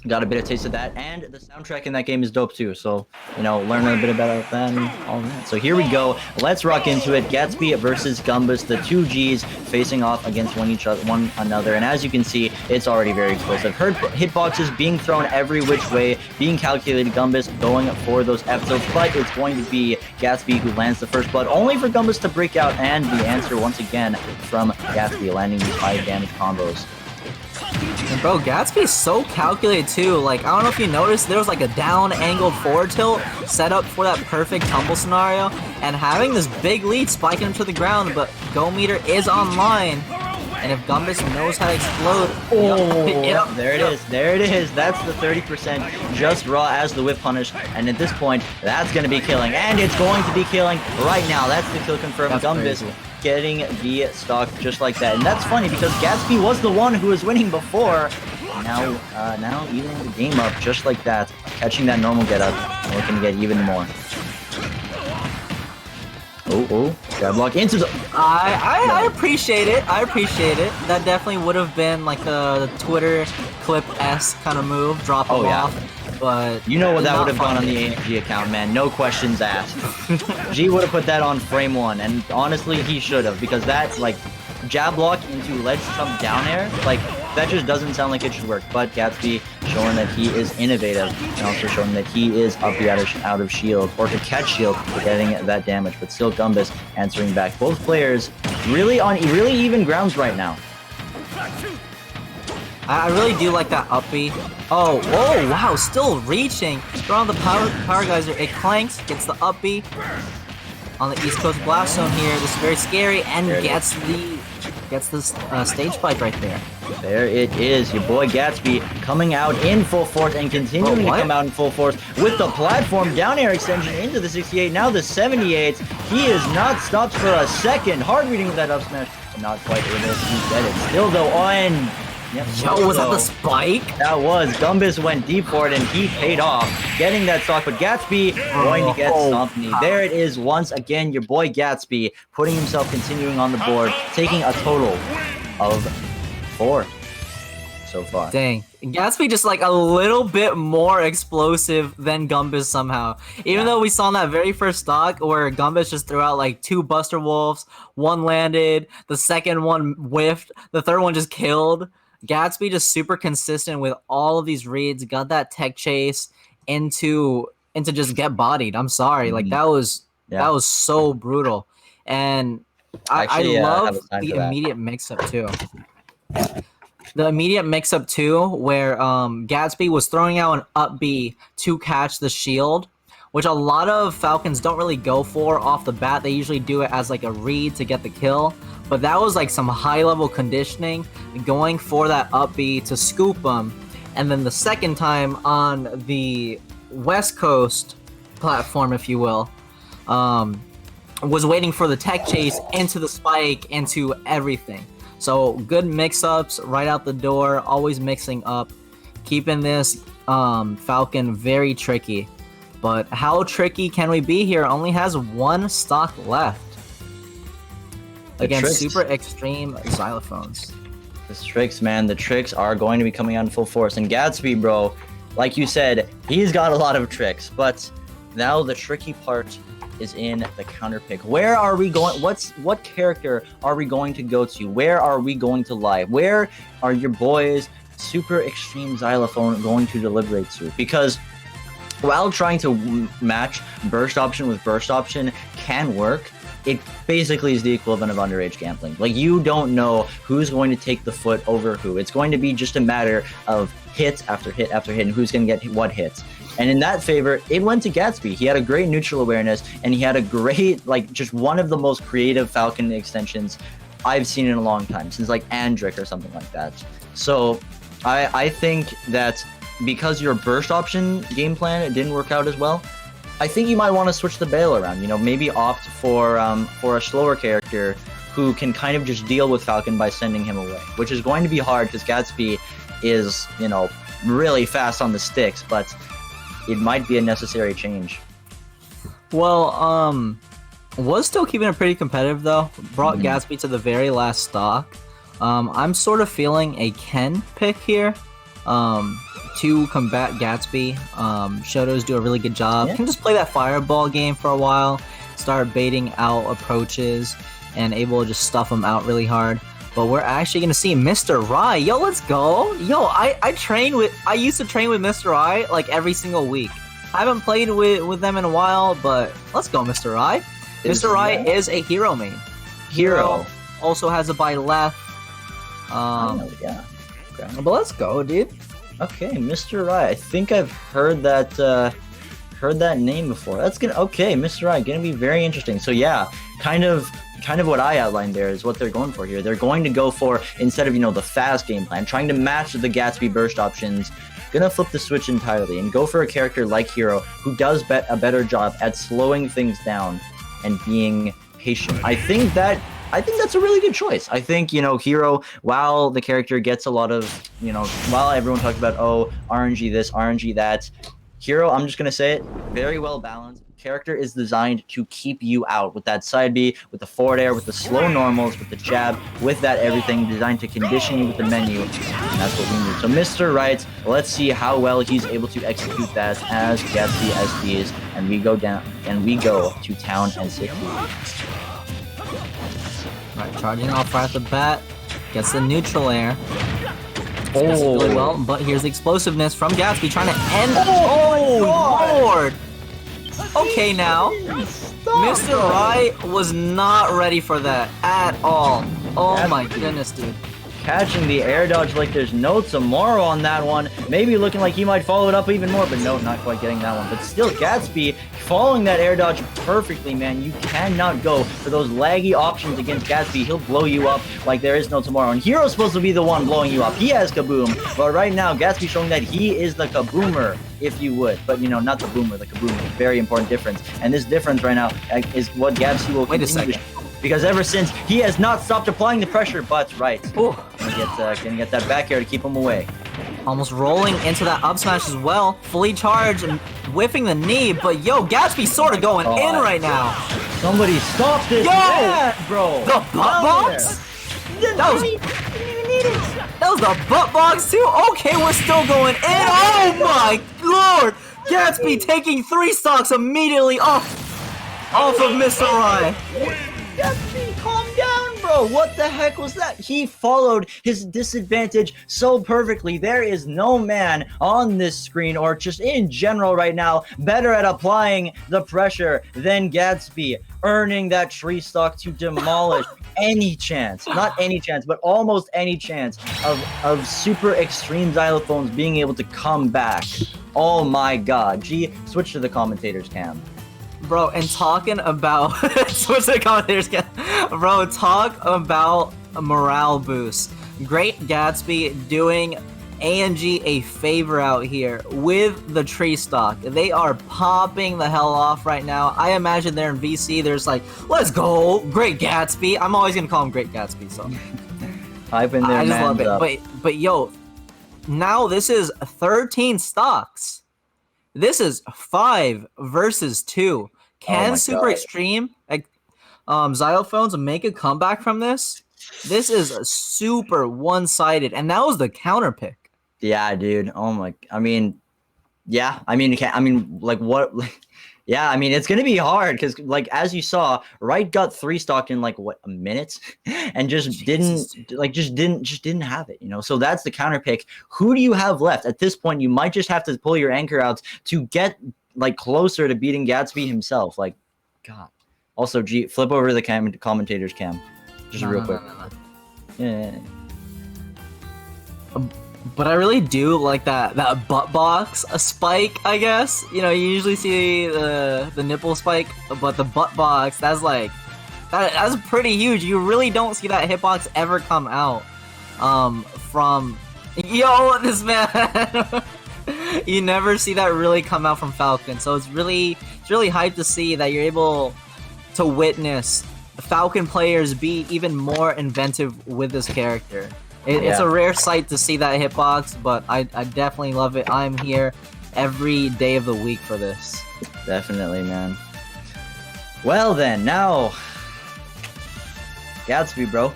got a bit of taste of that, and the soundtrack in that game is dope too. So, you know, learn a bit about that and all that. So here we go. Let's rock into it. Gatsby versus Gumbus, the two Gs facing off against one another. And as you can see, it's already very explosive. Hitboxes being thrown every which way, being calculated. Gumbus going for those episodes, but it's going to be Gatsby who lands the first blood, only for Gumbus to break out, and the answer once again from Gatsby, landing these high damage combos. And bro, Gatsby's so calculated too. Like, I don't know if you noticed, there was like a down angled forward tilt set up for that perfect tumble scenario, and having this big lead spiking him to the ground, but Go Meter is online. And if Gumbus knows how to explode, there it is. That's the 30%, just raw as the whip punish. And at this point, that's going to be killing. And it's going to be killing right now. That's the kill confirmed. That's Gumbus crazy. Getting the stock just like that. And that's funny because Gatsby was the one who was winning before. Now evening the game up just like that. Catching that normal get up. And looking to get even more. Oh, grab block into the... I appreciate it. That definitely would have been like a Twitter clip-esque kind of move, drop him off. But you know what that would have gone on the AnG account, man. No questions asked. G would have put that on frame 1, and honestly, he should have, because that, like, jab block into ledge jump down air, like, that just doesn't sound like it should work. But Gatsby showing that he is innovative, and also showing that he is up the out of shield, or to catch shield for getting that damage. But still, Gumbus answering back. Both players really on even grounds right now. I really do like that up B. Oh, wow, still reaching. Throw on the power geyser. It clanks, gets the up B on the East Coast Blast Zone here. This is very scary, and gets the stage spike right there. There it is, your boy Gatsby coming out in full force and continuing to come out in full force with the platform down air extension into the 68, now the 78. He is not stopped for a second. Hard reading with that up smash, not quite able to get it. Still though on. Yep, was that the spike? That was. Gumbus went deep for it and he paid off getting that stock, but Gatsby going to get something. There it is once again, your boy Gatsby putting himself continuing on the board, taking a total of 4 so far. Dang. Gatsby just like a little bit more explosive than Gumbus somehow. Even though we saw in that very first stock where Gumbus just threw out like 2 Buster Wolves, one landed, the second one whiffed, the third one just killed. Gatsby just super consistent with all of these reads, got that tech chase into just get bodied. I'm sorry. Like that was so brutal. And I love the immediate mix-up too. The immediate mix-up too, where Gatsby was throwing out an up B to catch the shield, which a lot of Falcons don't really go for off the bat. They usually do it as like a read to get the kill. But that was like some high-level conditioning, going for that up B to scoop him. And then the second time on the West Coast platform, if you will, was waiting for the tech chase into the spike, into everything. So good mix-ups right out the door, always mixing up, keeping this Falcon very tricky. But how tricky can we be here? Only has 1 stock left against Super Extreme Xylophones. The tricks, man. The tricks are going to be coming out in full force. And Gatsby, bro, like you said, he's got a lot of tricks. But now the tricky part is in the counter pick. Where are we going? What character are we going to go to? Where are we going to lie? Where are your boys Super Extreme Xylophone going to deliberate to? Because while trying to match burst option with burst option can work, it basically is the equivalent of underage gambling. Like, you don't know who's going to take the foot over who. It's going to be just a matter of hit after hit after hit and who's going to get what hits. And in that favor, it went to Gatsby. He had a great neutral awareness, and he had a great, like, just one of the most creative Falcon extensions I've seen in a long time, since like AnG or something like that. So I think that because your burst option game plan, it didn't work out as well, I think you might want to switch the Bale around. You know, maybe opt for a slower character who can kind of just deal with Falcon by sending him away, which is going to be hard because Gatsby is, you know, really fast on the sticks, but it might be a necessary change. Well, was still keeping it pretty competitive though. Brought Gatsby to the very last stock. I'm sort of feeling a Ken pick here. To combat Gatsby. Shotos do a really good job. Can just play that fireball game for a while, start baiting out approaches, and able to just stuff them out really hard. But we're actually gonna see Mr. Rai. Yo, let's go. Yo, I used to train with Mr. Rai like every single week. I haven't played with them in a while, but let's go, Mr. Rai. Mr. Rai is a hero main. Hero also has a buy left. Yeah. Okay. But let's go, dude. Okay, Mr. Rai. I think I've heard that name before. That's gonna Mr. Rai, gonna be very interesting. So yeah, kind of what I outlined there is what they're going for here. They're going to go for, instead of, you know, the fast game plan, trying to match the Gatsby burst options, gonna flip the switch entirely and go for a character like Hero who does a better job at slowing things down and being patient. I think that's a really good choice. I think, you know, Hero, while the character gets a lot of, you know, while everyone talks about, oh, RNG this, RNG that, Hero, I'm just going to say it, very well balanced. Character is designed to keep you out with that side B, with the forward air, with the slow normals, with the jab, with that everything, designed to condition you with the menu, and that's what we need. So Mr. Wright, let's see how well he's able to execute that as Gatsby SDs, and we go to Town and City. Right, charging off right at the bat, gets the neutral air. Oh, really well, but here's the explosiveness from Gatsby trying to end. Oh Lord! Okay, now Mr. Rai was not ready for that at all. Oh my goodness, dude. Catching the air dodge like there's no tomorrow on that one. Maybe looking like he might follow it up even more, but no, not quite getting that one. But still, Gatsby following that air dodge perfectly, man. You cannot go for those laggy options against Gatsby. He'll blow you up like there is no tomorrow. And Hero's supposed to be the one blowing you up. He has Kaboom, but right now, Gatsby showing that he is the Kaboomer, if you would. But, you know, not the Boomer, the Kaboomer. Very important difference. And this difference right now is what Gatsby will continue to show. Because ever since, he has not stopped applying the pressure, but right. Gonna get that back air to keep him away. Almost rolling into that up smash as well. Fully charged and whiffing the knee, but yo, Gatsby sort of going in right now. Somebody stop this, bro. The butt box? That was the butt box too? Okay, we're still going in. Oh my lord! Gatsby taking 3 stocks immediately off of Mr. Rai. Gatsby, calm down, bro. What the heck was that? He followed his disadvantage so perfectly. There is no man on this screen, or just in general right now, better at applying the pressure than Gatsby, earning that tree stock to demolish any chance, not any chance, but almost any chance of Super Extreme Xylophones being able to come back. Oh my god. G, switch to the commentator's cam. Bro, and talking about switch to the commentators, bro, talk about a morale boost. Great Gatsby doing AnG a favor out here with the tree stock. They are popping the hell off right now. I imagine they're in VC. There's like, let's go, Great Gatsby. I'm always gonna call him Great Gatsby. So I've been there. I just love it. But yo, now this is 13 stocks. This is 5 versus 2. Can Super Extreme Xylophones make a comeback from this? This is a super one-sided, and that was the counter pick. Yeah, dude. Oh my. I mean, yeah. I mean, like what? Yeah, I mean, it's gonna be hard because, like, as you saw, Wright got 3 stock in like what, a minute, and just didn't have it, you know. So that's the counter pick. Who do you have left at this point? You might just have to pull your anchor out to get like closer to beating Gatsby himself. Like, God, Also, G, flip over to the commentator's cam. Just real quick. Yeah. But I really do like that butt box spike, I guess. You know, you usually see the nipple spike, but the butt box, that's like, that's pretty huge. You really don't see that hitbox ever come out from, yo, this man. You never see that really come out from Falcon. So it's really hyped to see that you're able to witness Falcon players be even more inventive with this character. It's a rare sight to see that hitbox, but I definitely love it. I'm here every day of the week for this. Definitely, man. Well then, now Gatsby, bro.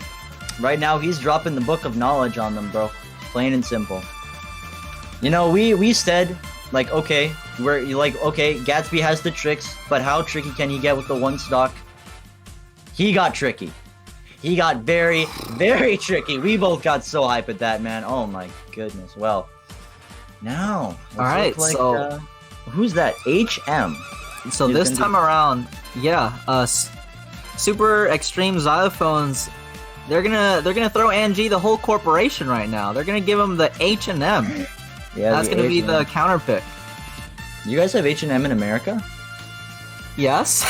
Right now, he's dropping the book of knowledge on them, bro. Plain and simple. You know, we said, like, okay, okay, Gatsby has the tricks, but how tricky can he get with the one stock? He got tricky. He got very, very tricky. We both got so hype at that, man. Oh my goodness. Well, now, all right. Like, so, who's that? HM. So this time around, Super Extreme Xylophones. They're gonna throw AnG the whole corporation right now. They're gonna give him the H&M. Yeah, that's gonna be the counter pick. You guys have H&M in America? Yes.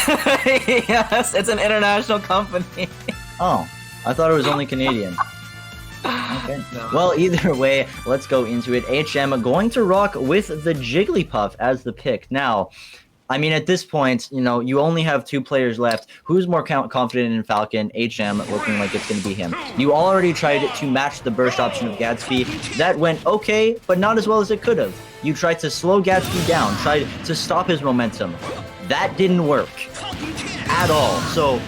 Yes, it's an international company. Oh, I thought it was only Canadian. Okay. No. Well, either way, let's go into it. HM going to rock with the Jigglypuff as the pick. Now, I mean, at this point, you know, you only have 2 players left. Who's more confident in Falcon? HM, looking like it's going to be him. You already tried to match the burst option of Gatsby. That went okay, but not as well as it could have. You tried to slow Gatsby down, tried to stop his momentum. That didn't work at all. So,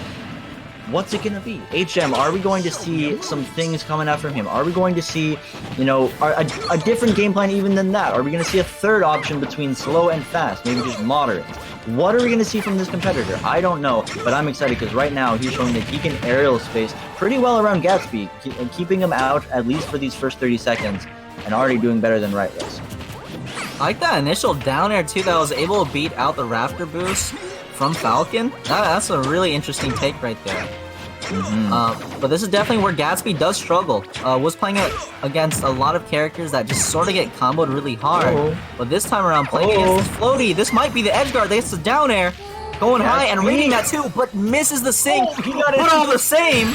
what's it going to be? HM, are we going to see some things coming out from him? Are we going to see, you know, a different game plan even than that? Are we going to see a third option between slow and fast? Maybe just moderate? What are we going to see from this competitor? I don't know, but I'm excited because right now he's showing that he can aerial space pretty well around Gatsby, and keeping him out at least for these first 30 seconds, and already doing better than Rightless. I like that initial down air too that was able to beat out the Raptor boost from Falcon. That's a really interesting take right there. But this is definitely where Gatsby does struggle. Was playing against a lot of characters that just sort of get comboed really hard. But this time around, playing against this floaty, this might be the edge guard. That's the down air, going high and reading that too, but misses the sync. He got it. But all the same,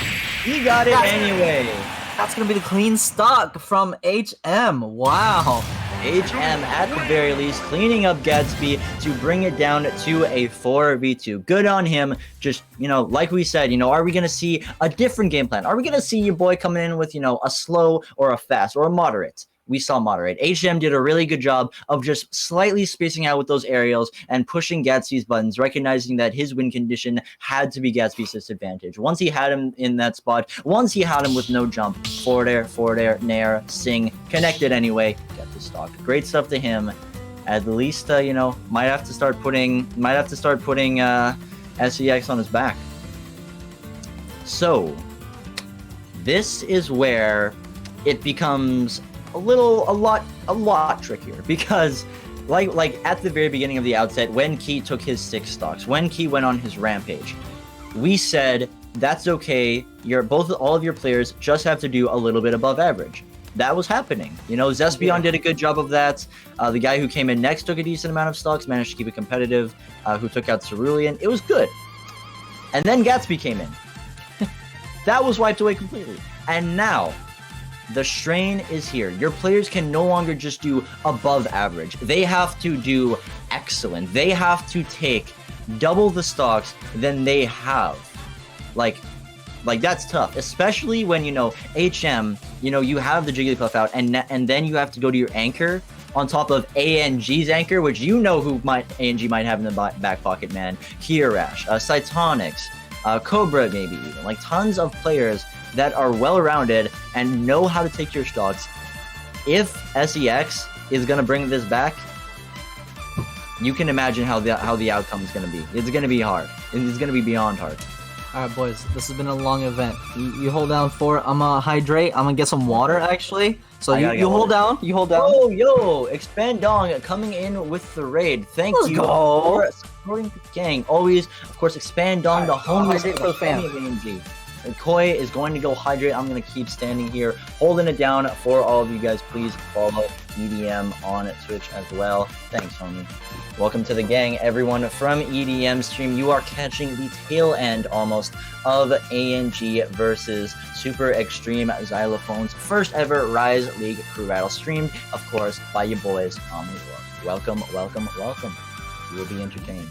he got it anyway. That's gonna be the clean stock from HM. Wow. HM, at the very least, cleaning up Gatsby to bring it down to a 4v2. Good on him. Just, you know, like we said, you know, are we going to see a different game plan? Are we going to see your boy coming in with, you know, a slow or a fast or a moderate? We saw moderate. HM did a really good job of just slightly spacing out with those aerials and pushing Gatsby's buttons, recognizing that his win condition had to be Gatsby's disadvantage. Once he had him in that spot, once he had him with no jump, forward air, nair, sing, connected anyway, get the stock. Great stuff to him. At least, you know, might have to start putting SEX on his back. So, this is where it becomes a lot trickier, because like at the very beginning of the outset, when Key took his 6 stocks, when Key went on his rampage, we said that's okay. All of your players just have to do a little bit above average. That was happening. You know, Zespion did a good job of that. The guy who came in next took a decent amount of stocks, managed to keep it competitive, who took out Cerulean. It was good. And then Gatsby came in. That was wiped away completely. And now, the strain is here. Your players can no longer just do above average. They have to do excellent. They have to take double the stocks than they have. Like that's tough, especially when, you know, HM, you know, you have the Jigglypuff out, and then you have to go to your anchor on top of ANG's anchor, which you know who ANG might have in the back pocket, man. Kiarash, Cytonics, Cobra maybe even. Like, tons of players that are well-rounded and know how to take your stocks. If SEX is going to bring this back, you can imagine how the outcome is going to be. It's going to be hard. It's going to be beyond hard. All right, boys, this has been a long event. You hold down for, I'm going to hydrate. I'm going to get some water, actually. So you hold down. You hold down. Oh, yo, Expand Dong coming in with the raid. Thank you for according to the gang, always, of course, expand on the homies for the family of AnG. And Koi is going to go hydrate. I'm going to keep standing here, holding it down for all of you guys. Please follow EDM on Twitch as well. Thanks, homie. Welcome to the gang, everyone from EDM stream. You are catching the tail end almost of AnG versus Super Extreme Xylophones, first ever Rise League crew battle, streamed, of course, by your boys on the world. Welcome, welcome, welcome. You will be entertained.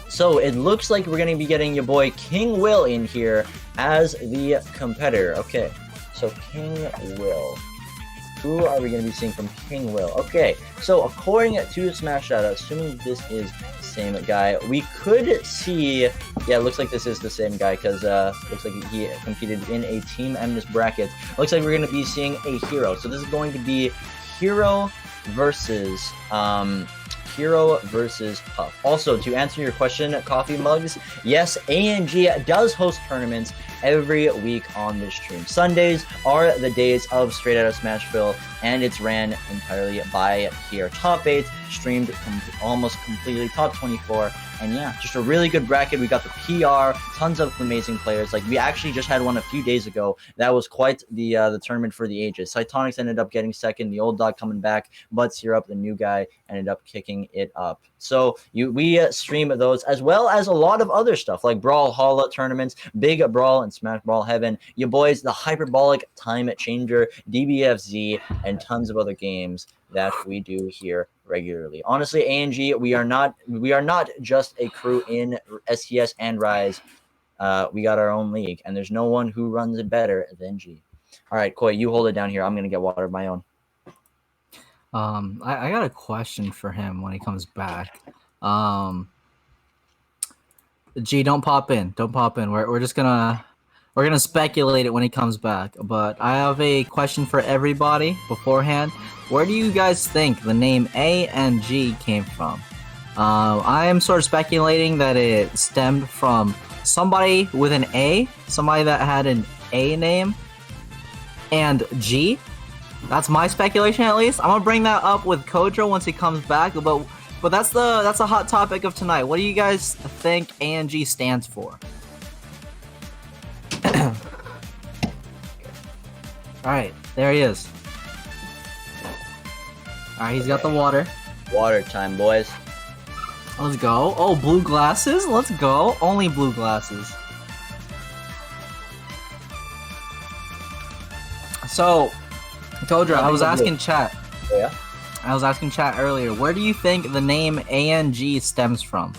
So it looks like we're going to be getting your boy King Will in here as the competitor. Okay, so King Will. Who are we going to be seeing from King Will? Okay, so according to Smash Data, assuming this is the same guy, we could see... Yeah, it looks like this is the same guy because looks like he competed in a Team Emnus bracket. Looks like we're going to be seeing a hero. So this is going to be Hero versus Puff. Also, to answer your question, Coffee Mugs, yes, AnG does host tournaments every week on this stream. Sundays are the days of Straight Outta Smashville, and it's ran entirely by here. Top 8, streamed almost completely, top 24, and yeah, just a really good bracket. We got the PR, tons of amazing players. Like, we actually just had one a few days ago. That was quite the tournament for the ages. Cytonics ended up getting second, the old dog coming back, but Syrup, the new guy, ended up kicking it up. So we stream those, as well as a lot of other stuff, like Brawlhalla tournaments, Big Brawl and Smash Brawl Heaven, your boys, the Hyperbolic Time Changer, DBFZ, and tons of other games that we do here regularly. Honestly, AnG, we are not just a crew in STS and Rise. We got our own league, and there's no one who runs it better than G. All right, Koi, you hold it down here. I'm gonna get water of my own. I got a question for him when he comes back. G, don't pop in. Don't pop in. We're just gonna speculate it when he comes back. But I have a question for everybody beforehand. Where do you guys think the name AnG came from? I am sort of speculating that it stemmed from somebody with an A, somebody that had an A name, and G. That's my speculation, at least. I'm gonna bring that up with Kojo once he comes back, but that's a hot topic of tonight. What do you guys think AnG stands for? All right, there he is. All right, he's got the water. Water time, boys. Let's go. Oh, blue glasses. Let's go. Only blue glasses. So, Kodra, I was asking chat. Yeah. I was asking chat earlier. Where do you think the name AnG stems from?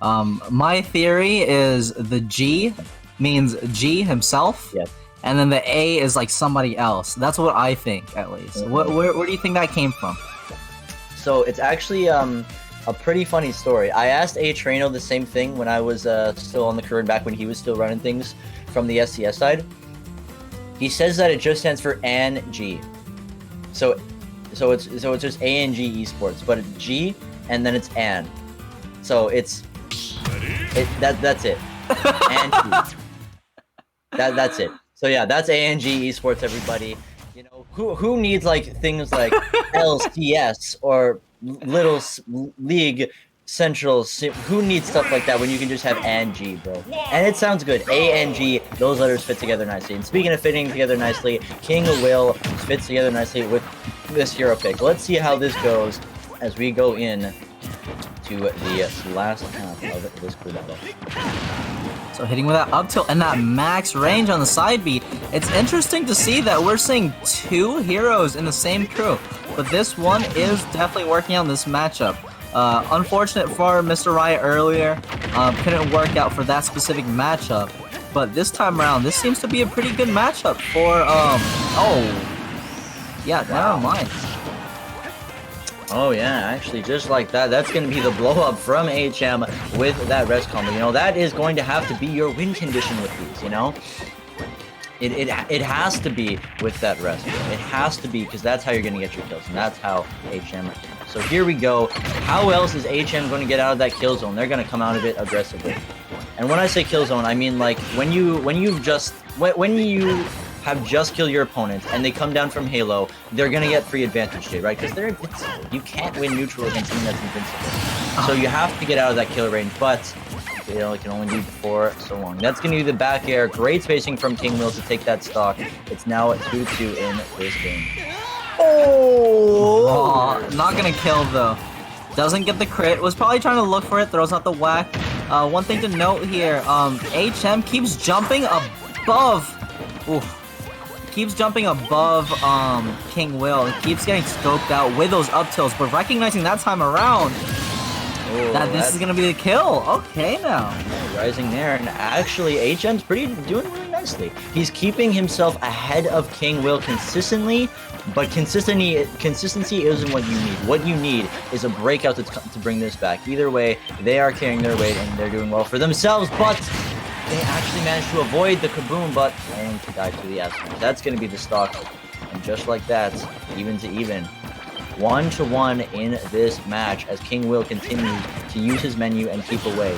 My theory is the G means G himself. Yes. And then the A is like somebody else. That's what I think, at least. Mm-hmm. Where do you think that came from? So it's actually a pretty funny story. I asked A-Traino the same thing when I was still on the career, back when he was still running things from the SCS side. He says that it just stands for AnG. So it's just AnG Esports, but it's G and then it's An. So that's it. AnG. That's it. So yeah, that's AnG Esports, everybody. You know, who needs like things like LCS or Little League Central? Who needs stuff like that when you can just have AnG, bro? And it sounds good. AnG, those letters fit together nicely. And speaking of fitting together nicely, King Will fits together nicely with this hero pick. Let's see how this goes as we go in to the last half of this crew battle. So hitting with that up tilt and that max range on the side B. It's interesting to see that we're seeing two heroes in the same crew, but this one is definitely working on this matchup. Unfortunate for Mr. Riot earlier, couldn't work out for that specific matchup, but this time around, this seems to be a pretty good matchup for, never mind. Oh yeah, actually, just like that, that's going to be the blow-up from HM with that rest combo. You know, that is going to have to be your win condition with these, you know? It has to be with that rest. It has to be, because that's how you're going to get your kills, and that's how HM... So here we go. How else is HM going to get out of that kill zone? They're going to come out of it aggressively. And when I say kill zone, I mean like when you have just killed your opponent and they come down from Halo, they're gonna get free advantage to, right? Because you can't win neutral against something that's invincible. So you have to get out of that kill range, but you know, it can only do for so long. That's gonna be the back air. Great spacing from King Will to take that stock. It's now 2-2 in this game. Oh, not gonna kill though. Doesn't get the crit. Was probably trying to look for it. Throws out the whack. One thing to note here. HM keeps jumping above. Oof. Keeps jumping above King Will. He keeps getting scoped out with those up tilts, but recognizing that time around that this is gonna be the kill. Okay now. Rising there, and actually HM's doing really nicely. He's keeping himself ahead of King Will consistently, but consistency isn't what you need. What you need is a breakout to bring this back. Either way, they are carrying their weight and they're doing well for themselves, but they actually managed to avoid the kaboom, but only to die to the avalanche. That's going to be the stock, and just like that, even to even. 1-1 in this match as King Will continues to use his menu and keep away.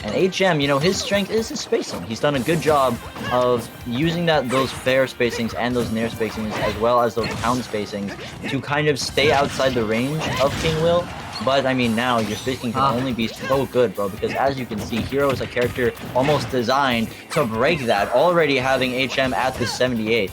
And HM, you know, his strength is his spacing. He's done a good job of using those fair spacings and those nair spacings, as well as those pound spacings, to kind of stay outside the range of King Will. But, I mean, now your spacing can only be so good, bro, because as you can see, Hero is a character almost designed to break that, already having HM at the 78.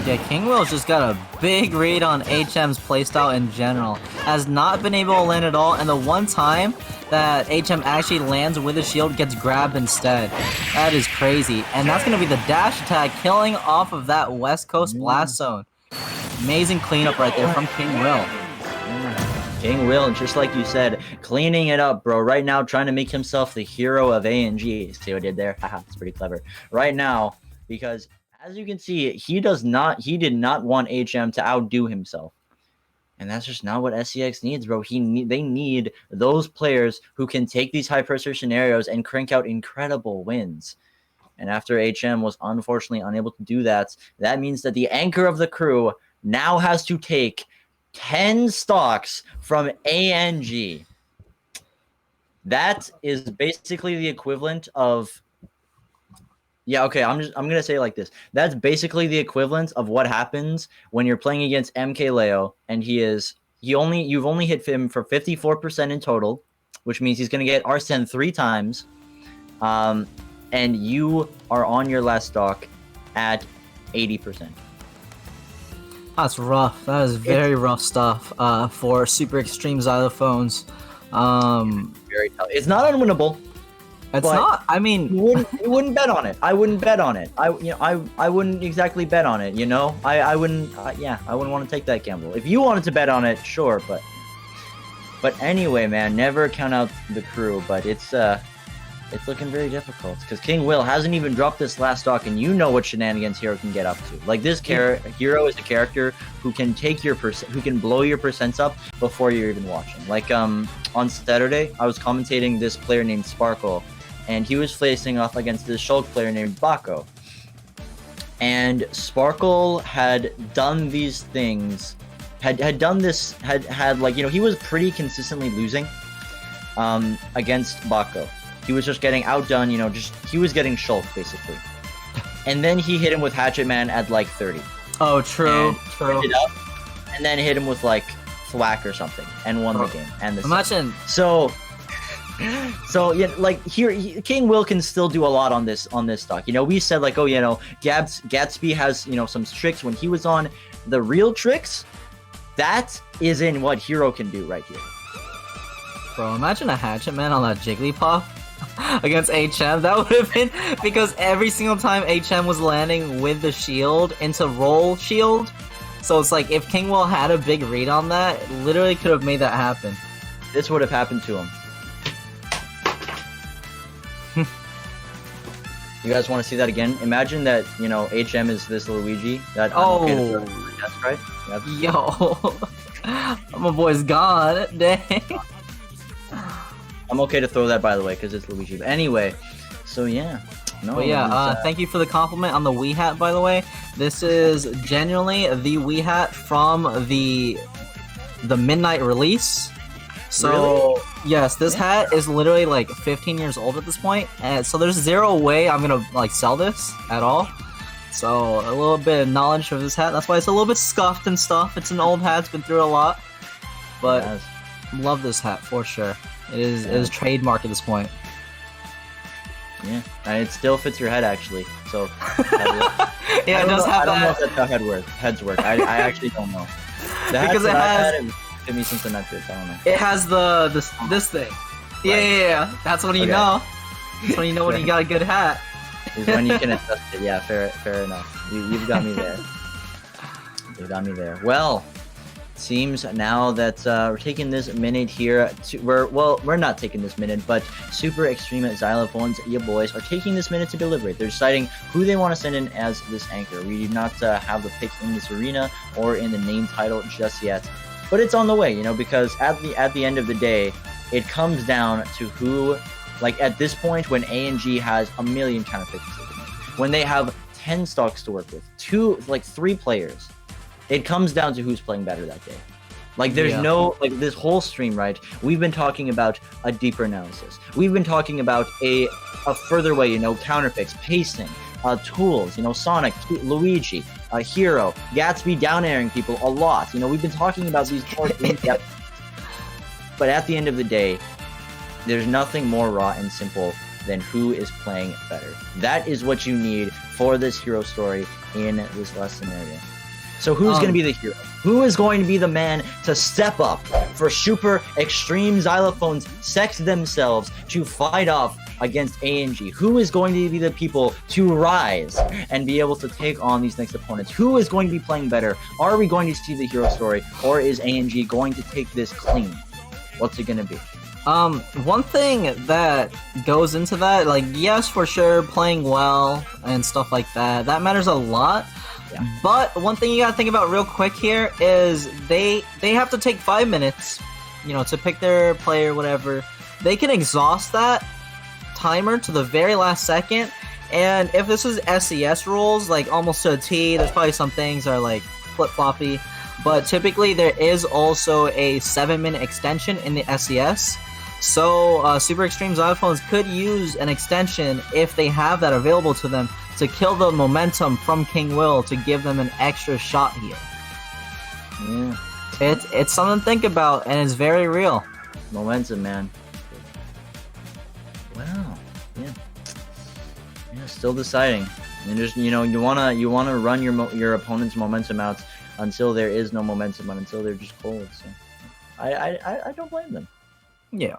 Yeah, King Will's just got a big read on HM's playstyle in general. Has not been able to land at all, and the one time that HM actually lands with a shield gets grabbed instead. That is crazy. And that's going to be the dash attack, killing off of that West Coast blast zone. Amazing cleanup right there from King Will. King Will, just like you said, cleaning it up, bro. Right now, trying to make himself the hero of AnG. See what I did there? Haha, it's pretty clever. Right now, because as you can see, he did not want HM to outdo himself. And that's just not what SCX needs, bro. They need those players who can take these high pressure scenarios and crank out incredible wins. And after HM was unfortunately unable to do that, that means that the anchor of the crew now has to take 10 stocks from AnG. That is basically the equivalent of... Yeah, okay, I'm gonna say it like this. That's basically the equivalent of what happens when you're playing against MKLeo, and you've only hit him for 54% in total, which means he's gonna get Arsene 3 times, and you are on your last stock at 80%. That's rough. That is very rough stuff for Super Extreme Xylophones. Very tough. It's not unwinnable. It's not. I mean, you wouldn't bet on it. I wouldn't bet on it. I wouldn't exactly bet on it. You know, I wouldn't want to take that gamble. If you wanted to bet on it, sure, but anyway, man, never count out the crew. But it's looking very difficult because King Will hasn't even dropped this last stock, and you know what shenanigans Hero can get up to. Like this Hero is a character who can take who can blow your percents up before you're even watching. Like on Saturday, I was commentating this player named Sparkle. And he was facing off against this Shulk player named Bako. And Sparkle had done these things, had like, you know, he was pretty consistently losing against Bako. He was just getting outdone, you know, he was getting Shulk basically. And then he hit him with Hatchet Man at like 30. Oh, true. And then hit him with like Thwack or something and won the game. And imagine. So yeah, like here, King Will can still do a lot on this stock. You know, we said like, oh, you know, Gatsby has, you know, some tricks when he was on. The real tricks, that is in what Hero can do right here. Bro, imagine a Hatchet Man on that Jigglypuff against HM. That would have been because every single time HM was landing with the shield into roll shield. So it's like if King Will had a big read on that, it literally could have made that happen. This would have happened to him. You guys want to see that again? Imagine that, you know, HM is this Luigi. That that's right. Yep. Yo, my boy's gone. Dang. I'm okay to throw that, by the way, because it's Luigi. But anyway, so yeah. No. But yeah, thank you for the compliment on the Wii hat, by the way. This is genuinely the Wii hat from the midnight release. So really? Yes, this hat is literally like 15 years old at this point, and so there's zero way I'm gonna like sell this at all. So a little bit of knowledge of this hat. That's why it's a little bit scuffed and stuff. It's an old hat. It's been through a lot. But love this hat for sure. It is trademark at this point. Yeah, and it still fits your head actually. So yeah, it does have that. I don't know if that's how heads work. I actually don't know. Because it has. Fit me since the metrics. I don't know. It has this thing. Right. Yeah. That's when you know. That's when you know when you got a good hat. Is when you can adjust it. Yeah, fair enough. You've got me there. You got me there. Well, seems now that we're taking this minute here to we're not taking this minute, but Super Extreme Xylophones, your boys, are taking this minute to deliberate. They're deciding who they want to send in as this anchor. We do not have the picks in this arena or in the name title just yet, but it's on the way, you know, because at the end of the day, it comes down to who, like at this point when AnG has a million counter picks, when they have 10 stocks to work with, 3 players. It comes down to who's playing better that day. Like, there's no, like, this whole stream, right? We've been talking about a deeper analysis. We've been talking about a further way, you know, counter picks, pacing, tools, you know, Sonic, Luigi, Hero, Gatsby down airing people a lot. You know, we've been talking about these more in-depth. But at the end of the day, there's nothing more raw and simple than who is playing better. That is what you need for this hero story in this last scenario. So who's going to be the hero? Who is going to be the man to step up for Super Extreme Xylophones sex themselves to fight off against AnG? Who is going to be the people to rise and be able to take on these next opponents? Who is going to be playing better? Are we going to see the hero story, or is AnG going to take this clean? What's it going to be? One thing that goes into that, like, yes, for sure, playing well and stuff like that, that matters a lot. Yeah. But one thing you gotta think about real quick here is they have to take 5 minutes, you know, to pick their player, whatever. They can exhaust that timer to the very last second, and if this is SES rules, like almost to a T, there's probably some things that are like flip-floppy, but typically there is also a 7-minute extension in the SES. So Super Extreme Xylophones could use an extension if they have that available to them to kill the momentum from King Will to give them an extra shot here. Yeah. It's something to think about, and it's very real. Momentum, man. Wow. Yeah. Still deciding. And just, you know, you wanna run your opponent's momentum out until there is no momentum, and until they're just cold. So I don't blame them. Yeah.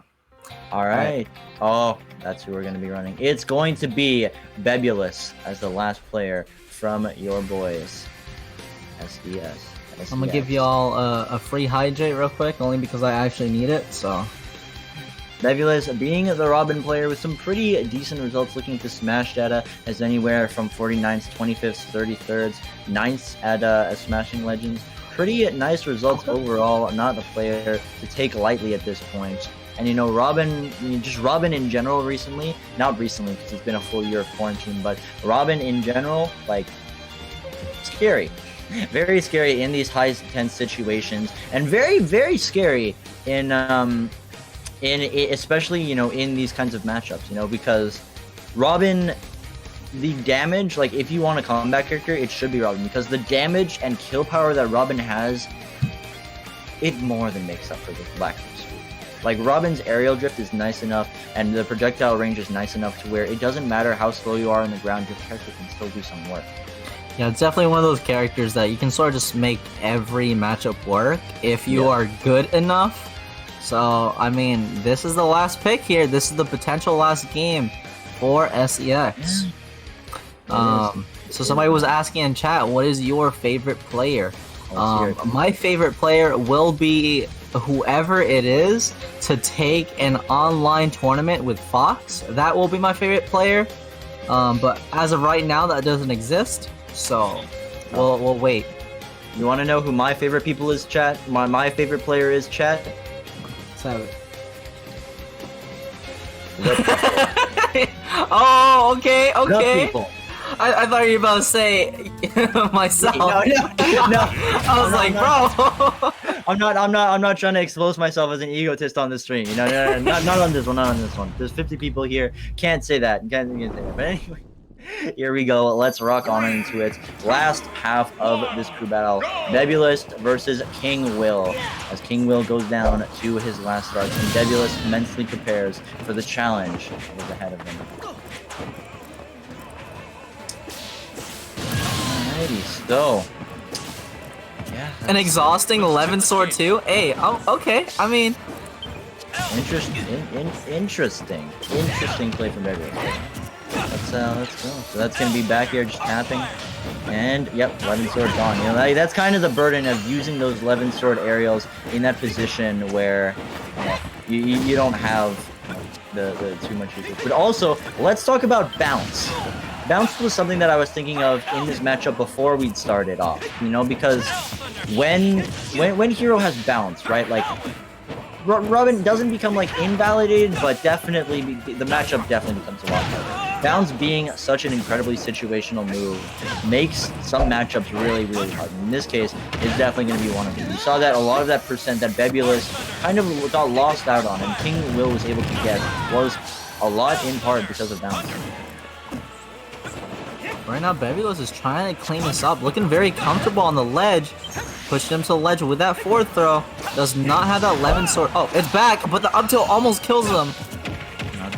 All right. Oh, that's who we're going to be running. It's going to be Bebulous as the last player from your boys. SDS. I'm going to give y'all a free hydrate real quick, only because I actually need it, so. Bebulous, being the Robin player with some pretty decent results, looking at the Smash data, as anywhere from 49th, 25th, 33rd, 9th at Smashing Legends. Pretty nice results overall, not a player to take lightly at this point. And, you know, Robin, just Robin in general recently, not recently because it's been a full year of quarantine, but Robin in general, like, scary. Very scary in these high tense situations, and very, very scary in especially, you know, in these kinds of matchups, you know, because Robin, the damage, like, if you want a combat character, it should be Robin, because the damage and kill power that Robin has, it more than makes up for the lack of speed. Like, Robin's aerial drift is nice enough, and the projectile range is nice enough to where it doesn't matter how slow you are on the ground, your character can still do some work. Yeah, it's definitely one of those characters that you can sort of just make every matchup work if you are good enough. So, I mean, this is the last pick here. This is the potential last game for SEX. So somebody was asking in chat, what is your favorite player? My favorite player will be whoever it is to take an online tournament with Fox. That will be my favorite player. But as of right now, that doesn't exist. So we'll wait. You want to know who my favorite people is, chat? My favorite player is, chat? Let's have it. Oh, okay. I thought you were about to say myself. No. I was like, bro. I'm not trying to expose myself as an egotist on the stream. You know, not on this one. There's 50 people here. Can't say that. Can't say that. But anyway, Here we go. Let's rock on into it. Last half of this crew battle. Nebulous versus King Will. As King Will goes down to his last start, and Nebulous mentally prepares for the challenge that is ahead of him. Alrighty, so... yeah. An exhausting 11 sword too? Hey, oh, okay. I mean... Interesting play from Nebulous. Let's go. So that's gonna be back here just tapping, and yep, 11 sword gone. You know, that's kind of the burden of using those 11 sword aerials in that position where you don't have the too much usage. But also, let's talk about bounce. Bounce was something that I was thinking of in this matchup before we'd started off. You know, because when hero has bounce, right, like. Robin doesn't become like invalidated, but definitely the matchup definitely becomes a lot harder. Bounce being such an incredibly situational move makes some matchups really, really hard. In this case, it's definitely going to be one of them. You saw that a lot of that percent that Bebulous kind of got lost out on, and King Will was able to get was a lot in part because of bounce. Right now, Bebulous is trying to clean this up, looking very comfortable on the ledge. Pushed him to the ledge with that forward throw. Does not have that 11 sword. Oh, it's back, but the up tilt almost kills him.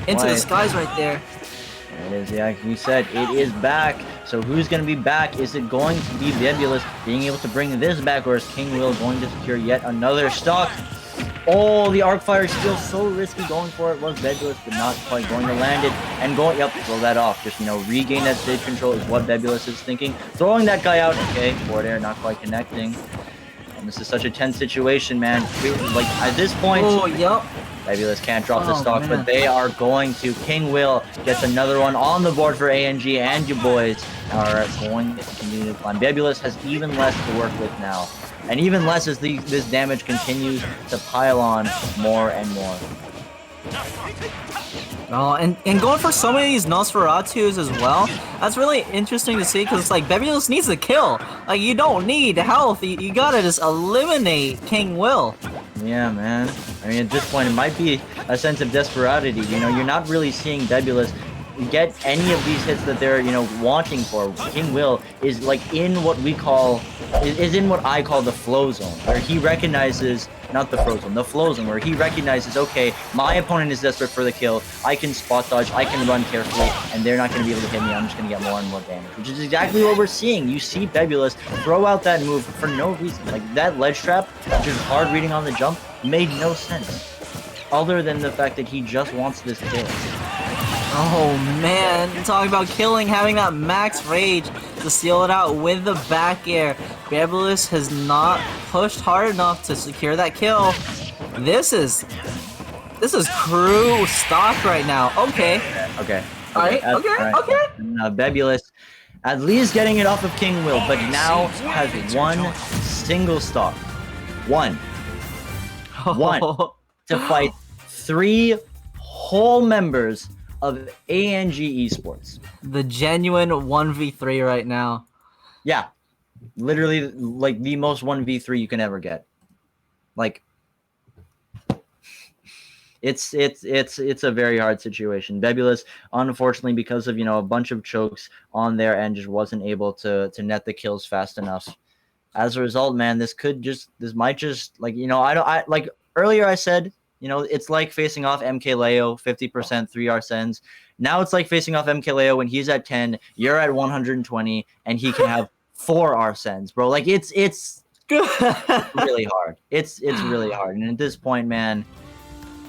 Into the skies right there. There it is, yeah, you said it is back. So who's going to be back? Is it going to be Bebulous being able to bring this back, or is King Will going to secure yet another stock? Oh, the arc fire is still so risky. Going for it was Bebulous, but not quite going to land it. And going, yep, throw that off. Just, you know, regain that stage control is what Bebulous is thinking. Throwing that guy out. Okay, forward air, not quite connecting. And this is such a tense situation, man. Like, at this point, oh, yep. Bebulous can't drop the stock, man. but they are going to. King Will gets another one on the board for AnG, and you boys are going to continue to climb. Bebulous has even less to work with now. And even less as this damage continues to pile on more and more. Oh, and going for so many of these Nosferatus as well. That's really interesting to see because it's like Bebulous needs a kill. Like, you don't need health. You gotta just eliminate King Will. Yeah, man. I mean, at this point, it might be a sense of desperatity. You know, you're not really seeing Bebulous get any of these hits that they're, you know, wanting for. King Will is like in what we call, is in what I call the flow zone, where he recognizes, not the flow zone, the flow zone, where he recognizes, okay, my opponent is desperate for the kill, I can spot dodge, I can run carefully, and they're not going to be able to hit me, I'm just going to get more and more damage, which is exactly what we're seeing. You see Bebulous throw out that move for no reason. Like, that ledge trap, which is hard reading on the jump, made no sense, other than the fact that he just wants this kill. Oh man, talking about killing, having that max rage to seal it out with the back air. Bebulous has not pushed hard enough to secure that kill. This is crew stock right now. Okay. Okay. Okay. Bebulous at least getting it off of King Will, but now has one single stock. One to fight 3 whole members of AnG Esports. The genuine 1v3 right now. Yeah. Literally, like, the most 1v3 you can ever get. Like, it's a very hard situation. Bebulous, unfortunately, because of, you know, a bunch of chokes on their end, just wasn't able to net the kills fast enough. As a result, man, this might just, like, you know, like earlier I said, you know, it's like facing off MKLeo, 50% 3 Arsens. Now it's like facing off MKLeo when he's at 10, you're at 120, and he can have 4 Arsens, bro. Like, it's really hard. It's really hard. And at this point, man,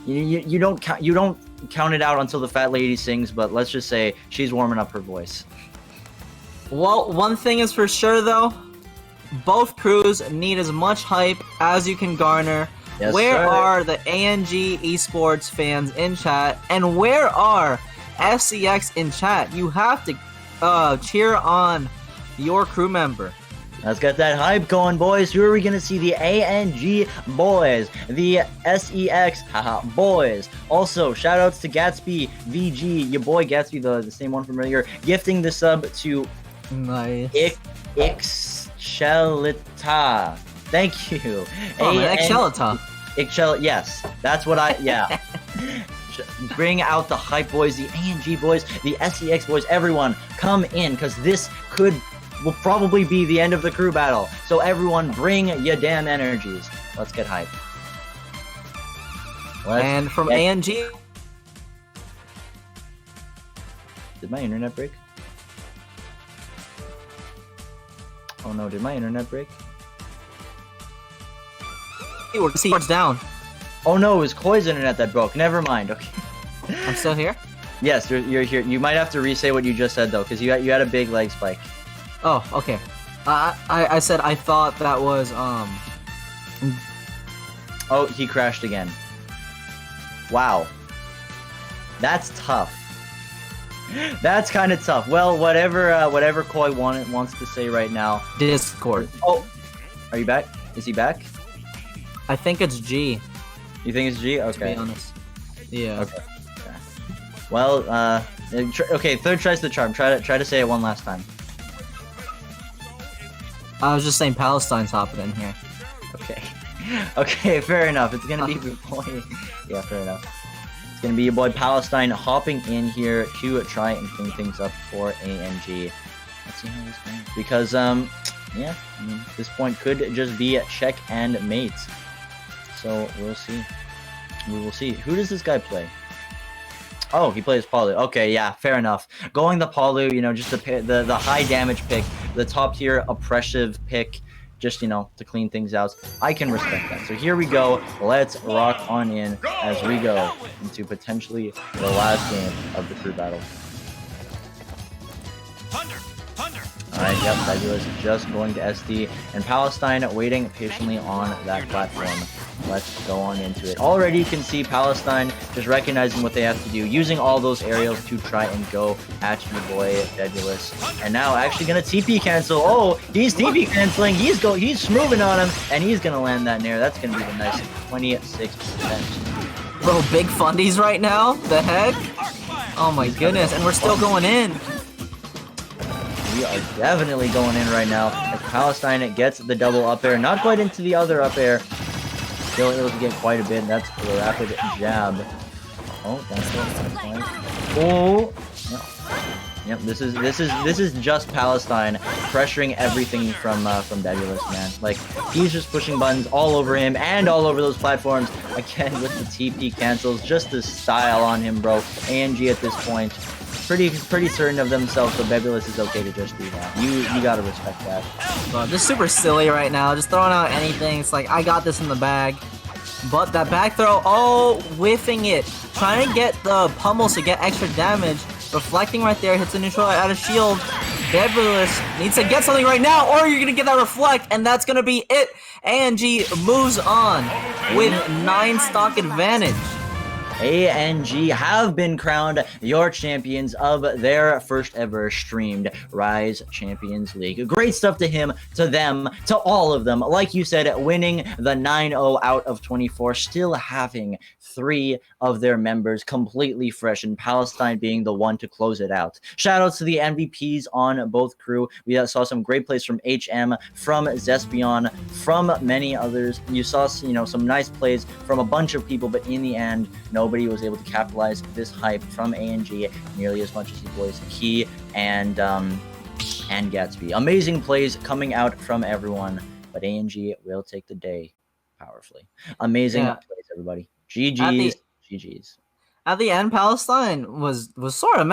you don't count it out until the fat lady sings, but let's just say she's warming up her voice. Well, one thing is for sure though, both crews need as much hype as you can garner. Yes, where sir. are the AnG Esports fans in chat? And where are SCX in chat? You have to cheer on your crew member. Let's get that hype going, boys. Who are we going to see? The AnG boys. The SEX boys. Also, shoutouts to Gatsby VG. Your boy Gatsby, the same one from earlier, gifting the sub to Nice. Ixchelita. Thank you. Oh, man, Ixchelita. Yes. That's what yeah. Bring out the hype boys, the AnG boys, the SEX boys, everyone come in, because this will probably be the end of the crew battle. So everyone bring your damn energies. Let's get hype. And from AnG. Did my internet break? Oh no, did my internet break? We're esports down. Oh no, it was Koi's internet that broke. Never mind. Okay. I'm still here? Yes, you're here. You might have to re-say what you just said though, because you had a big leg spike. Oh, okay. I said I thought that was Oh, he crashed again. Wow. That's tough. That's kind of tough. Well, whatever Koi wants to say right now. Discord. Oh, are you back? Is he back? I think it's G. You think it's G? Okay. To be honest. Yeah. Okay. Well, okay. Third tries the charm. Try to say it one last time. I was just saying Palestine's hopping in here. Okay. Okay, fair enough. It's gonna be your boy. Yeah, fair enough. It's gonna be your boy Palestine hopping in here to try and clean things up for AnG. Let's see how this goes. Because yeah, I mean, this point could just be check and mate. So we'll see. We will see. Who does this guy play? Oh, he plays Palu. Okay, yeah, fair enough. Going the Palu, you know, just the high damage pick, the top tier oppressive pick, just, you know, to clean things out. I can respect that. So here we go. Let's rock on in as we go into potentially the last game of the crew battle. Alright, yep, Fabulous just going to SD, and Palestine waiting patiently on that platform. Let's go on into it. Already you can see Palestine just recognizing what they have to do, using all those aerials to try and go at your boy Fabulous. And now actually gonna TP cancel. Oh, he's TP canceling. He's moving on him, and he's gonna land that nair. That's gonna be the nice 26%. Bro, big fundies right now? The heck? Oh my goodness, and we're still going in. We are definitely going in right now. As Palestine gets the double up air, not quite into the other up air. Still able to get quite a bit. That's the rapid jab. Oh, that's it. Oh, yep. This is just Palestine pressuring everything from Fabulous, man. Like, he's just pushing buttons all over him and all over those platforms. Again with the TP cancels, just the style on him, bro. AnG at this point, pretty certain of themselves, so Fabulous is okay to just do that. You gotta respect that. But just super silly right now, just throwing out anything. It's like, I got this in the bag. But that back throw, oh, whiffing it. Trying to get the pummels to get extra damage. Reflecting right there, hits the neutral out of shield. Fabulous needs to get something right now, or you're gonna get that reflect, and that's gonna be it. AnG moves on with 9 stock advantage. AnG have been crowned your champions of their first ever streamed Rise Champions League. Great stuff to him, to them, to all of them. Like you said, winning the 9-0 out of 24, still having 3 of their members completely fresh, and Palestine being the one to close it out. Shoutouts to the MVPs on both crew. We saw some great plays from HM, from Zespion, from many others. You saw, you know, some nice plays from a bunch of people, but in the end, nobody was able to capitalize this hype from AnG nearly as much as the boys Key and Gatsby. Amazing plays coming out from everyone, but AnG will take the day powerfully. Amazing plays, everybody. GG's. At the end, Palestine was sort of